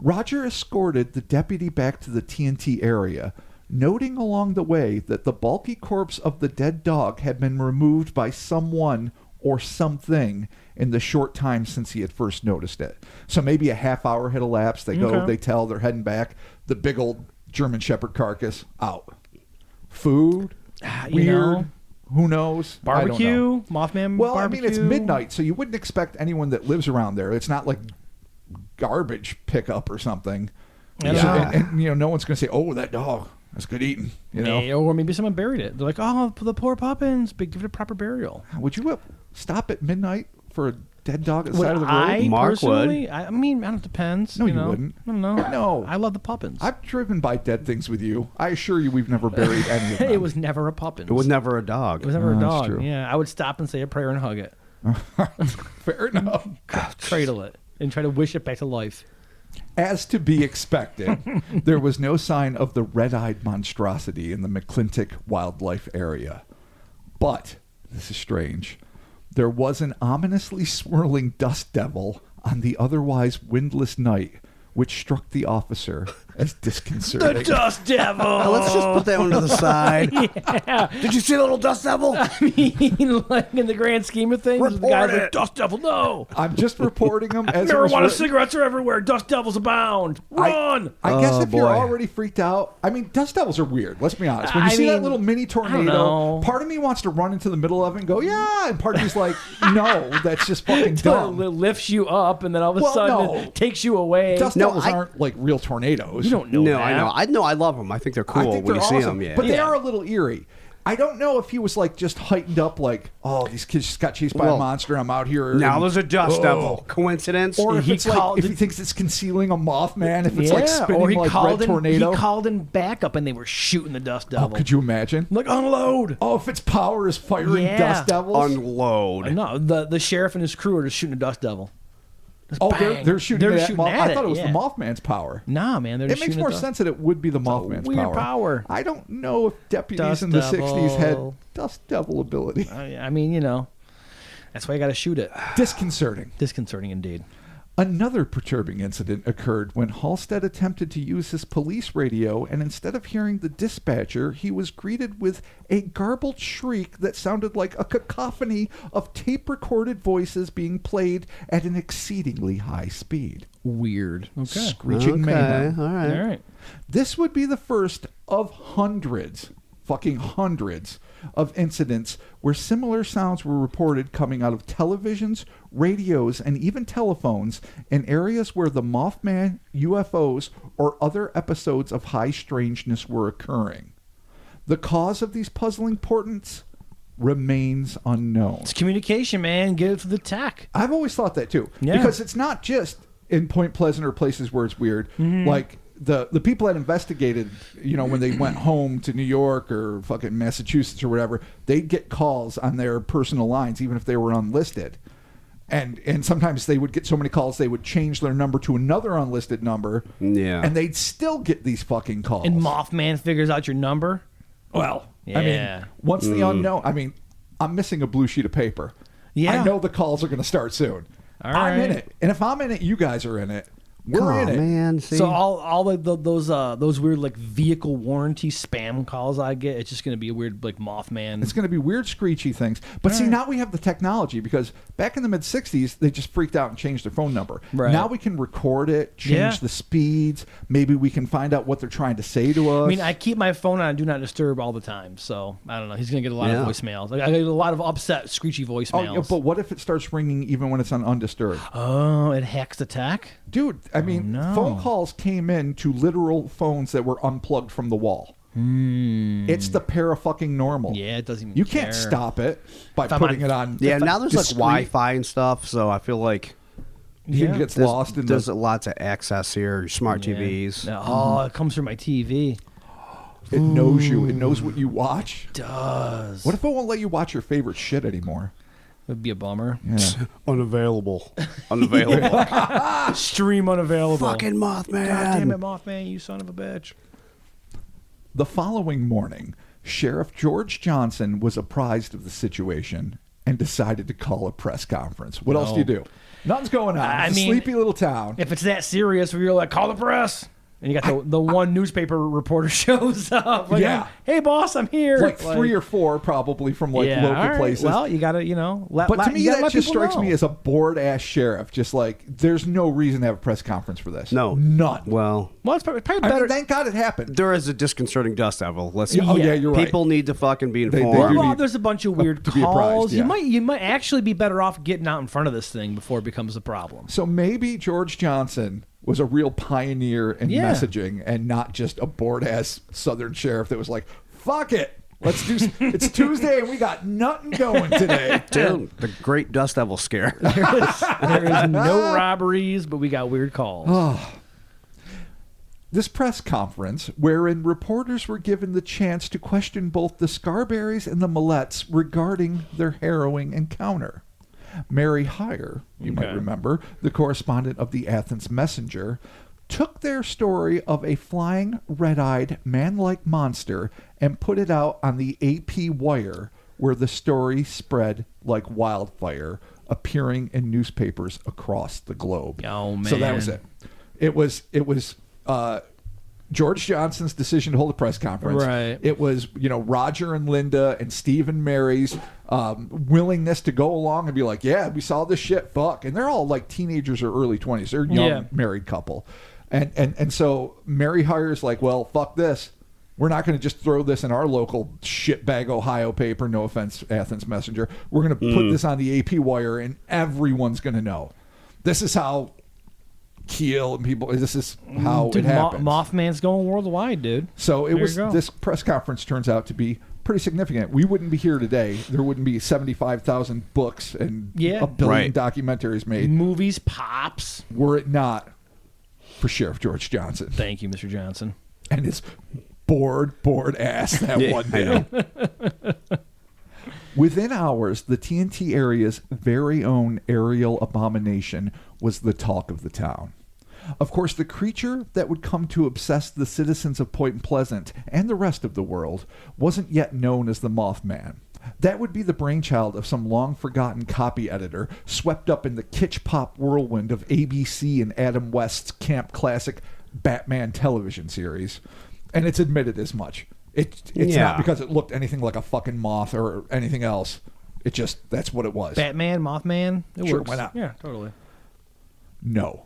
Roger escorted the deputy back to the TNT area, noting along the way that the bulky corpse of the dead dog had been removed by someone or something in the short time since he had first noticed it. So maybe a half hour had elapsed. They go, Okay. they tell, they're heading back. The big old German Shepherd carcass out. Food, You weird, know, who knows? I don't know. barbecue, Mothman Well, barbecue. I mean, it's midnight, so you wouldn't expect anyone that lives around there. It's not like garbage pickup or something. Yeah. So, and no one's going to say, "Oh, that dog, That's good eating. You know, Or maybe someone buried it. They're like, oh, the poor Poppins, but give it a proper burial. would you stop at midnight for a dead dog at the side of the road? I Mark personally, would. I mean, it depends. No, you know? wouldn't. I don't know. No. I love the Poppins. I've driven by dead things with you. I assure you, we've never buried any of them. It was never a Poppins. It was never a dog. It was never a that's dog. true. Yeah, I would stop and say a prayer and hug it, Fair enough. cradle it, and try to wish it back to life. As to be expected, there was no sign of the red-eyed monstrosity in the McClintock wildlife area. But, this is strange, there was an ominously swirling dust devil on the otherwise windless night, which struck the officer as disconcerting. Dust Devil! Let's just put that one to the side. Yeah. Did you see the little dust devil? I mean, like in the grand scheme of things, the Report guy's like, it. Dust Devil, no! I'm just reporting them as it was Marijuana written. cigarettes are everywhere. Dust Devils abound. Run! I guess Oh, if you're boy. already freaked out, I mean, dust devils are weird. Let's be honest. When you I see that mean, little mini I don't tornado, know. part of me wants to run into the middle of it and go, yeah, and part of me's like, no, that's just fucking Until dumb. it lifts you up, and then all of a Well, sudden no. it takes you away. Dust No, devils aren't like real tornadoes. You don't know No, that. I know. I love them. I think they're cool I think when they're you see awesome, them. Yeah. but they Yeah. are a little eerie. I don't know if he was like just heightened up, like, oh, these kids just got chased by a Well, monster. I'm out here. now and- there's a dust Oh. devil. Coincidence? Or if He it's like, called- if he thinks it's concealing a Mothman, if it's like spinning or he like called red tornado. He called in backup, and they were shooting the Dust Oh, Devil. could you imagine? Like, unload! Oh, if its power is firing Yeah. dust devils. Unload. No, the sheriff and his crew are just shooting the Dust Devil. Just Oh, bang. they're shooting They're at shooting Moth. at I thought it was yeah. the Mothman's power. Nah, man, they're It just makes shooting more at the- sense that it would be the Mothman's weird power. I don't know if deputies Dust in the 60s had devil. dust devil ability. I mean, you know, that's why you got to shoot it. Disconcerting. Disconcerting indeed. Another perturbing incident occurred when Halstead attempted to use his police radio, and instead of hearing the dispatcher, he was greeted with a garbled shriek that sounded like a cacophony of tape-recorded voices being played at an exceedingly high speed. Weird. Okay. Screeching mayhem. All All right. right. This would be the first of hundreds, fucking hundreds, of incidents where similar sounds were reported coming out of televisions, radios, and even telephones in areas where the Mothman, UFOs, or other episodes of high strangeness were occurring. The cause of these puzzling portents remains unknown. It's communication, man. Get it to the tech. I've always thought that too. Yeah. Because it's not just in Point Pleasant or places where it's weird. Mm-hmm. Like the people that investigated, you know, when they went home to New York or fucking Massachusetts or whatever, they'd get calls on their personal lines, even if they were unlisted. And sometimes they would get so many calls they would change their number to another unlisted number. Yeah. And they'd still get these fucking calls. And Mothman figures out your number. Well, I Yeah. mean, once the unknown, I mean, I'm missing a blue sheet of paper. Yeah. I know the calls are going to start soon. All I'm in right. it. And if I'm in it, you guys are in it. We're Come in on, it. man. See? So all like those weird like vehicle warranty spam calls I get, it's just gonna be a weird like Mothman. It's going to be weird, screechy things. But see, now we have the technology because back in the mid 60s, they just freaked out and changed their phone number. Right. Now we can record it, change Yeah. the speeds. Maybe we can find out what they're trying to say to us. I mean, I keep my phone on Do Not Disturb all the time, so I don't know. He's gonna get a lot Yeah. of voicemails. Like, I get a lot of upset, screechy Oh, voicemails. yeah, but what if it starts ringing even when it's on undisturbed? Oh, it hacks the tech. Dude, I mean, no. phone calls came in to literal phones that were unplugged from the wall. It's the para-fucking normal. Yeah, it doesn't even. You can't care. stop it by If I'm putting on- it on. yeah, now there's like discrete. Wi-Fi and stuff, so I feel like You Yeah. gets lost in there's the. lots of access here. Smart Yeah. TVs. Oh, it comes through my TV. It knows you. It knows what you watch. Does. What if it won't let you watch your favorite shit anymore? Would be a bummer. Yeah. Unavailable. Unavailable. Stream unavailable. Fucking Mothman. God damn it, Mothman! You son of a bitch. The following morning, Sheriff George Johnson was apprised of the situation and decided to call a press conference. What else do you do? Nothing's going on. I It's a mean, sleepy little town. If it's that serious, where you're like, call the press, and you got the one newspaper reporter shows up. Like, Yeah. Hey, boss, I'm here. Like 3 or 4 probably from like yeah, local all right. places. Well, you gotta, let. But to me, you gotta that let just people strikes know. me as a bored-ass sheriff. Just like, there's no reason to have a press conference for this. No. None. Well, Well, it's probably I better. mean, thank God it happened. there is a disconcerting dust devil. Let's. Oh, yeah, you're right. People need to fucking be They informed. do well, need there's a bunch of weird to be apprised, calls. yeah. You might actually be better off getting out in front of this thing before it becomes a problem. So maybe George Johnson was a real pioneer in Yeah. messaging and not just a bored-ass Southern sheriff that was like, fuck it. Let's do. It's Tuesday and we got nothing going today. Dude, the Great Dust Devil Scare. There is no robberies, but we got weird calls. This press conference, wherein reporters were given the chance to question both the Scarberrys and the Millettes regarding their harrowing encounter. Mary Heyer, you might remember, the correspondent of the Athens Messenger, took their story of a flying, red-eyed, man-like monster and put it out on the AP Wire, where the story spread like wildfire, appearing in newspapers across the globe. Oh, man. So that was it. It was George Johnson's decision to hold a press conference. Right. It was, Roger and Linda and Steve and Mary's willingness to go along and be like, yeah, we saw this shit, fuck. And they're all like teenagers or early 20s. They're a young married couple. And so Mary Heyer's like, well, fuck this. We're not going to just throw this in our local shitbag Ohio paper. No offense, Athens Messenger. We're going to put this on the AP Wire and everyone's going to know. This is how Keel and people, this is how it happens. Mothman's going worldwide, dude. So this press conference turns out to be pretty significant. We wouldn't be here today. There wouldn't be 75,000 books and a billion documentaries made. Movies, pops. Were it not for Sheriff George Johnson. Thank you, Mr. Johnson. And his bored ass that one day. Within hours, the TNT area's very own aerial abomination was the talk of the town. Of course, the creature that would come to obsess the citizens of Point Pleasant and the rest of the world wasn't yet known as the Mothman. That would be the brainchild of some long-forgotten copy editor swept up in the kitsch-pop whirlwind of ABC and Adam West's camp classic Batman television series. And it's admitted as much. It's not because it looked anything like a fucking moth or anything else. It just, that's what it was. Batman, Mothman. It Sure, works. why not? Yeah, totally. No.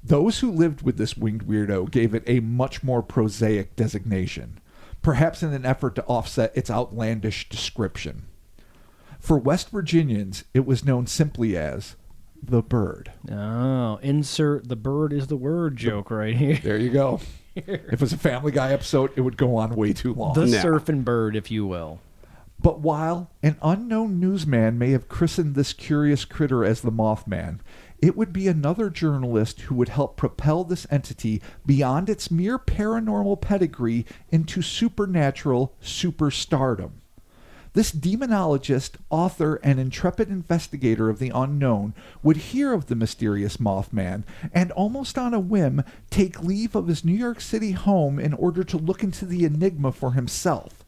Those who lived with this winged weirdo gave it a much more prosaic designation, perhaps in an effort to offset its outlandish description. For West Virginians, it was known simply as the bird. Oh, insert the bird is the word joke right here. There you go. If it was a Family Guy episode, it would go on way too long. The surfing bird, if you will. But while an unknown newsman may have christened this curious critter as the Mothman, it would be another journalist who would help propel this entity beyond its mere paranormal pedigree into supernatural superstardom. This demonologist, author, and intrepid investigator of the unknown would hear of the mysterious Mothman and, almost on a whim, take leave of his New York City home in order to look into the enigma for himself.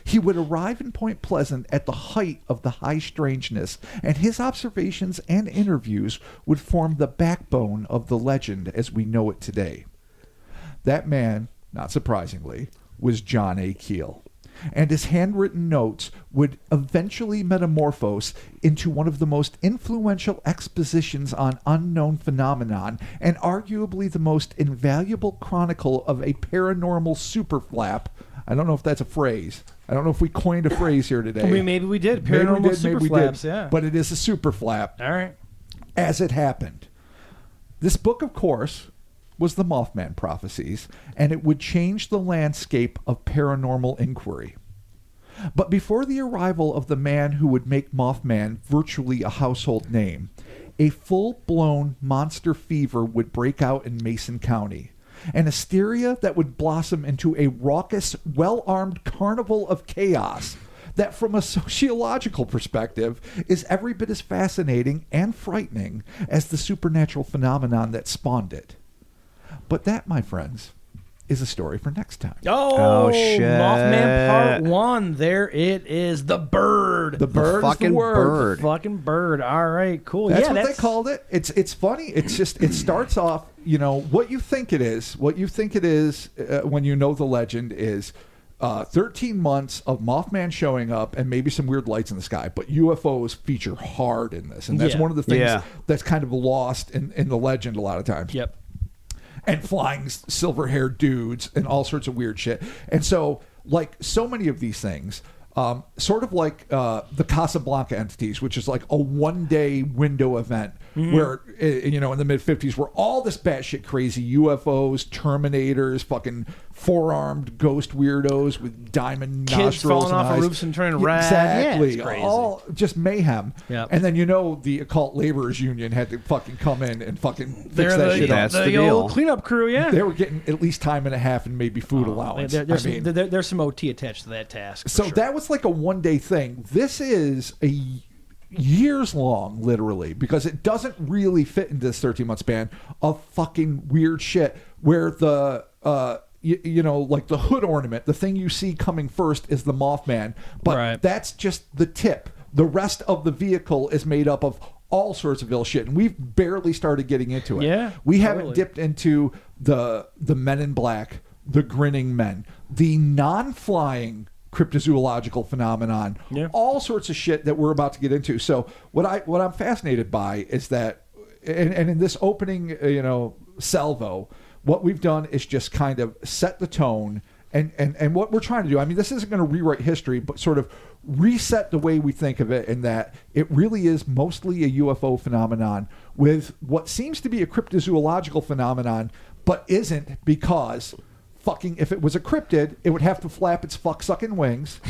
He would arrive in Point Pleasant at the height of the high strangeness, and his observations and interviews would form the backbone of the legend as we know it today. That man, not surprisingly, was John A. Keel. And his handwritten notes would eventually metamorphose into one of the most influential expositions on unknown phenomenon and arguably the most invaluable chronicle of a paranormal superflap. I don't know if that's a phrase. I don't know if we coined a phrase here today. I mean, maybe we did. Paranormal superflaps, yeah. But it is a superflap. All right. As it happened. This book, of course, was the Mothman Prophecies, and it would change the landscape of paranormal inquiry. But before the arrival of the man who would make Mothman virtually a household name, a full-blown monster fever would break out in Mason County, an hysteria that would blossom into a raucous, well-armed carnival of chaos that, from a sociological perspective, is every bit as fascinating and frightening as the supernatural phenomenon that spawned it. But that, my friends, is a story for next time. Oh, shit. Mothman Part 1. There it is. The bird. The bird is the word. bird. The fucking bird. All right, cool. That's yeah, what they called it. It's funny. It's just, it starts off, what you think it is. What you think it is when you know the legend is 13 months of Mothman showing up and maybe some weird lights in the sky. But UFOs feature hard in this. And that's one of the things that's kind of lost in the legend a lot of times. Yep. And flying silver-haired dudes and all sorts of weird shit. And so, like so many of these things, sort of like the Casablanca entities, which is like a one-day window event where, in the mid-50s, where all this batshit crazy UFOs, Terminators, fucking four-armed ghost weirdos with diamond Kids nostrils falling and off of eyes. roofs and turning red. Exactly. Yeah, it's crazy. All just mayhem. Yep. And then, the Occult Laborers Union had to fucking come in and fucking fix They're that shit up. That's the the deal. old cleanup crew, yeah. They were getting at least time and a half and maybe food allowance. There's some OT attached to that task. for So sure. that was like a one-day thing. This is a years long, literally, because it doesn't really fit into this 13-month span of fucking weird shit where the like the hood ornament, the thing you see coming first is the Mothman, but that's just the tip. The rest of the vehicle is made up of all sorts of ill shit, and we've barely started getting into it. Yeah, we haven't dipped into the Men in Black, the grinning men, the non-flying cryptozoological phenomenon, all sorts of shit that we're about to get into. So what I'm fascinated by is that, and in this opening, salvo, what we've done is just kind of set the tone, and what we're trying to do. I mean, this isn't going to rewrite history, but sort of reset the way we think of it, in that it really is mostly a UFO phenomenon with what seems to be a cryptozoological phenomenon, but isn't, because fucking, if it was a cryptid, it would have to flap its fuck-sucking wings.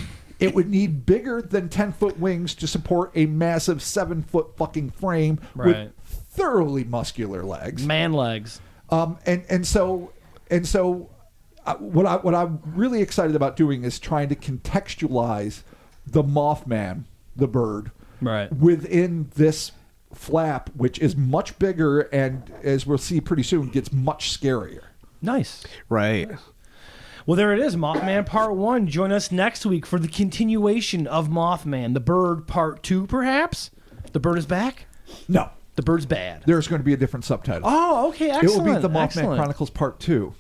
It would need bigger than 10-foot wings to support a massive 7-foot fucking frame with thoroughly muscular legs. Man legs. So what I'm really excited about doing is trying to contextualize the Mothman, the bird, within this flap, which is much bigger and, as we'll see pretty soon, gets much scarier. Nice. Right. Well, there it is, Mothman Part 1. Join us next week for the continuation of Mothman. The Bird Part 2, perhaps? The Bird is back? No. The Bird's bad. There's going to be a different subtitle. Oh, okay, excellent. It will be the Mothman Chronicles Part 2.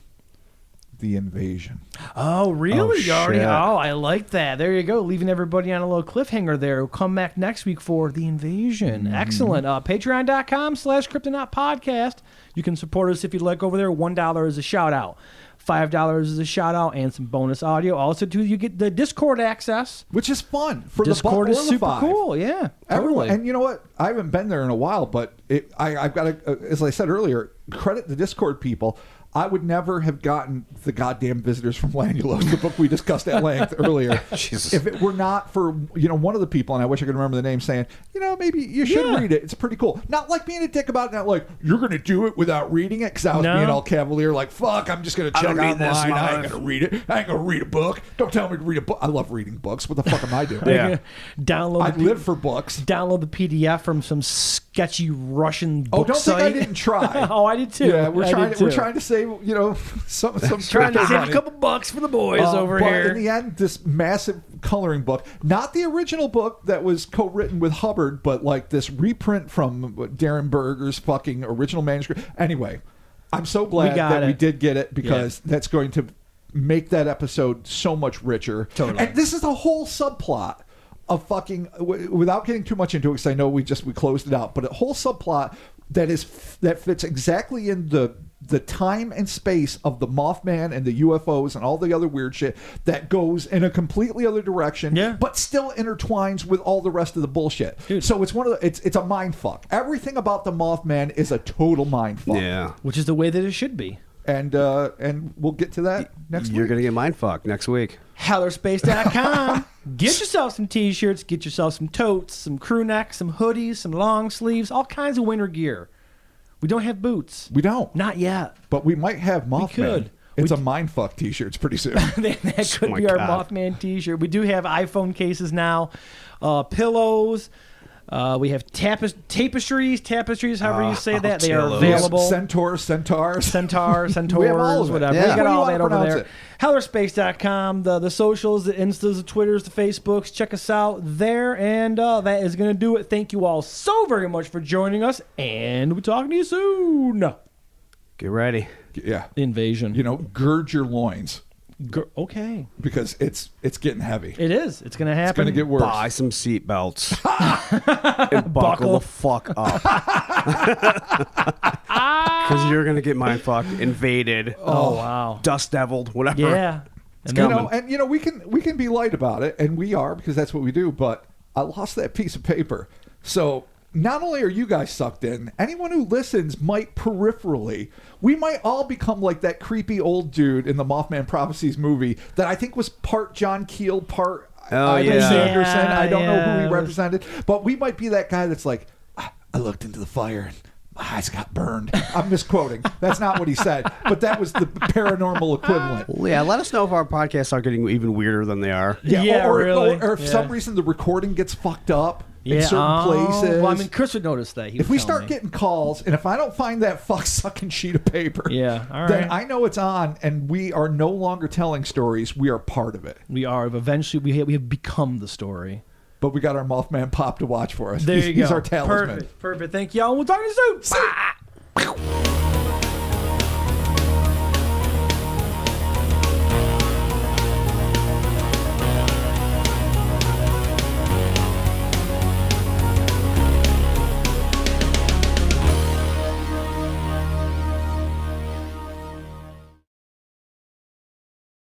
The Invasion. Oh, really? Oh, shit. I like that. There you go. Leaving everybody on a little cliffhanger there. We'll come back next week for The Invasion. Excellent. Patreon.com/Kryptonaut Podcast. You can support us if you'd like over there. $1 is a shout out. $5 is a shout out and some bonus audio. Also, too, you get the Discord access, which is fun for Discord the buck or is the super five. cool. Yeah, totally. And you know what? I haven't been there in a while, but I've got to, as I said earlier, credit the Discord people. I would never have gotten the goddamn Visitors from Lanulos, the book we discussed at length earlier, if it were not for one of the people, and I wish I could remember the name, saying, maybe you should read it. It's pretty cool. Not like being a dick about it, not like you're going to do it without reading it, because I was being all cavalier, like, fuck, I'm just going to check online. I ain't going to read it. I ain't going to read a book. Don't tell me to read a book. I love reading books. What the fuck am I doing? Yeah. I live for books. Download the PDF from some sketchy Russian book don't site. think I didn't try. Oh, I did too. Yeah, we're trying to save, some trying to save money. a couple bucks for the boys over but here. In the end, this massive coloring book, not the original book that was co-written with Hubbard, but like this reprint from Darren Berger's fucking original manuscript. Anyway, I'm so glad that we did get it, because that's going to make that episode so much richer. Totally. And this is a whole subplot of fucking, without getting too much into it, because I know we closed it out, but a whole subplot that fits exactly in the time and space of the Mothman and the UFOs and all the other weird shit that goes in a completely other direction, but still intertwines with all the rest of the bullshit. Dude. So it's it's a mind fuck. Everything about the Mothman is a total mind fuck. Yeah. Which is the way that it should be. And we'll get to that next week. You're going to get mindfucked next week. Hellerspace.com. Get yourself some t-shirts, get yourself some totes, some crew necks, some hoodies, some long sleeves, all kinds of winter gear. We don't have boots. We don't. Not yet. But we might have Mothman. We could. It's a mindfuck t-shirts pretty soon. that could be our Mothman t-shirt. We do have iPhone cases now, pillows. We have tapestries, however you say that. They are available. Centaurs. We have all of it. Whatever. Yeah. We got all that over there. Hellerspace.com, the socials, the Instas, the Twitters, the Facebooks. Check us out there. And that is going to do it. Thank you all so very much for joining us. And we'll be talking to you soon. Get ready. Yeah. Invasion. Gird your loins. Okay. Because it's getting heavy. It is. It's going to happen. It's going to get worse. Buy some seat belts. And buckle the fuck up. Because you're going to get mindfucked, invaded. Oh, wow. Dust deviled, whatever. Yeah. It's coming. we can be light about it, and we are, because that's what we do, but I lost that piece of paper. So not only are you guys sucked in, anyone who listens might peripherally. We might all become like that creepy old dude in the Mothman Prophecies movie that I think was part John Keel, part Ivan Sanderson. I don't know who he represented, but we might be that guy that's like, I looked into the fire and my eyes got burned. I'm misquoting. That's not what he said, but that was the paranormal equivalent. Well, yeah, let us know if our podcasts are getting even weirder than they are. Really. Or if some reason the recording gets fucked up in certain places. Well, I mean, Chris would notice that. If we start getting calls, and if I don't find that fuck-sucking sheet of paper, all right, then I know it's on, and we are no longer telling stories. We are part of it. We are. Eventually, we have become the story. But we got our Mothman Pop to watch for us. There you go. He's our talisman. Perfect. Thank y'all. We'll talk to you soon. Bye.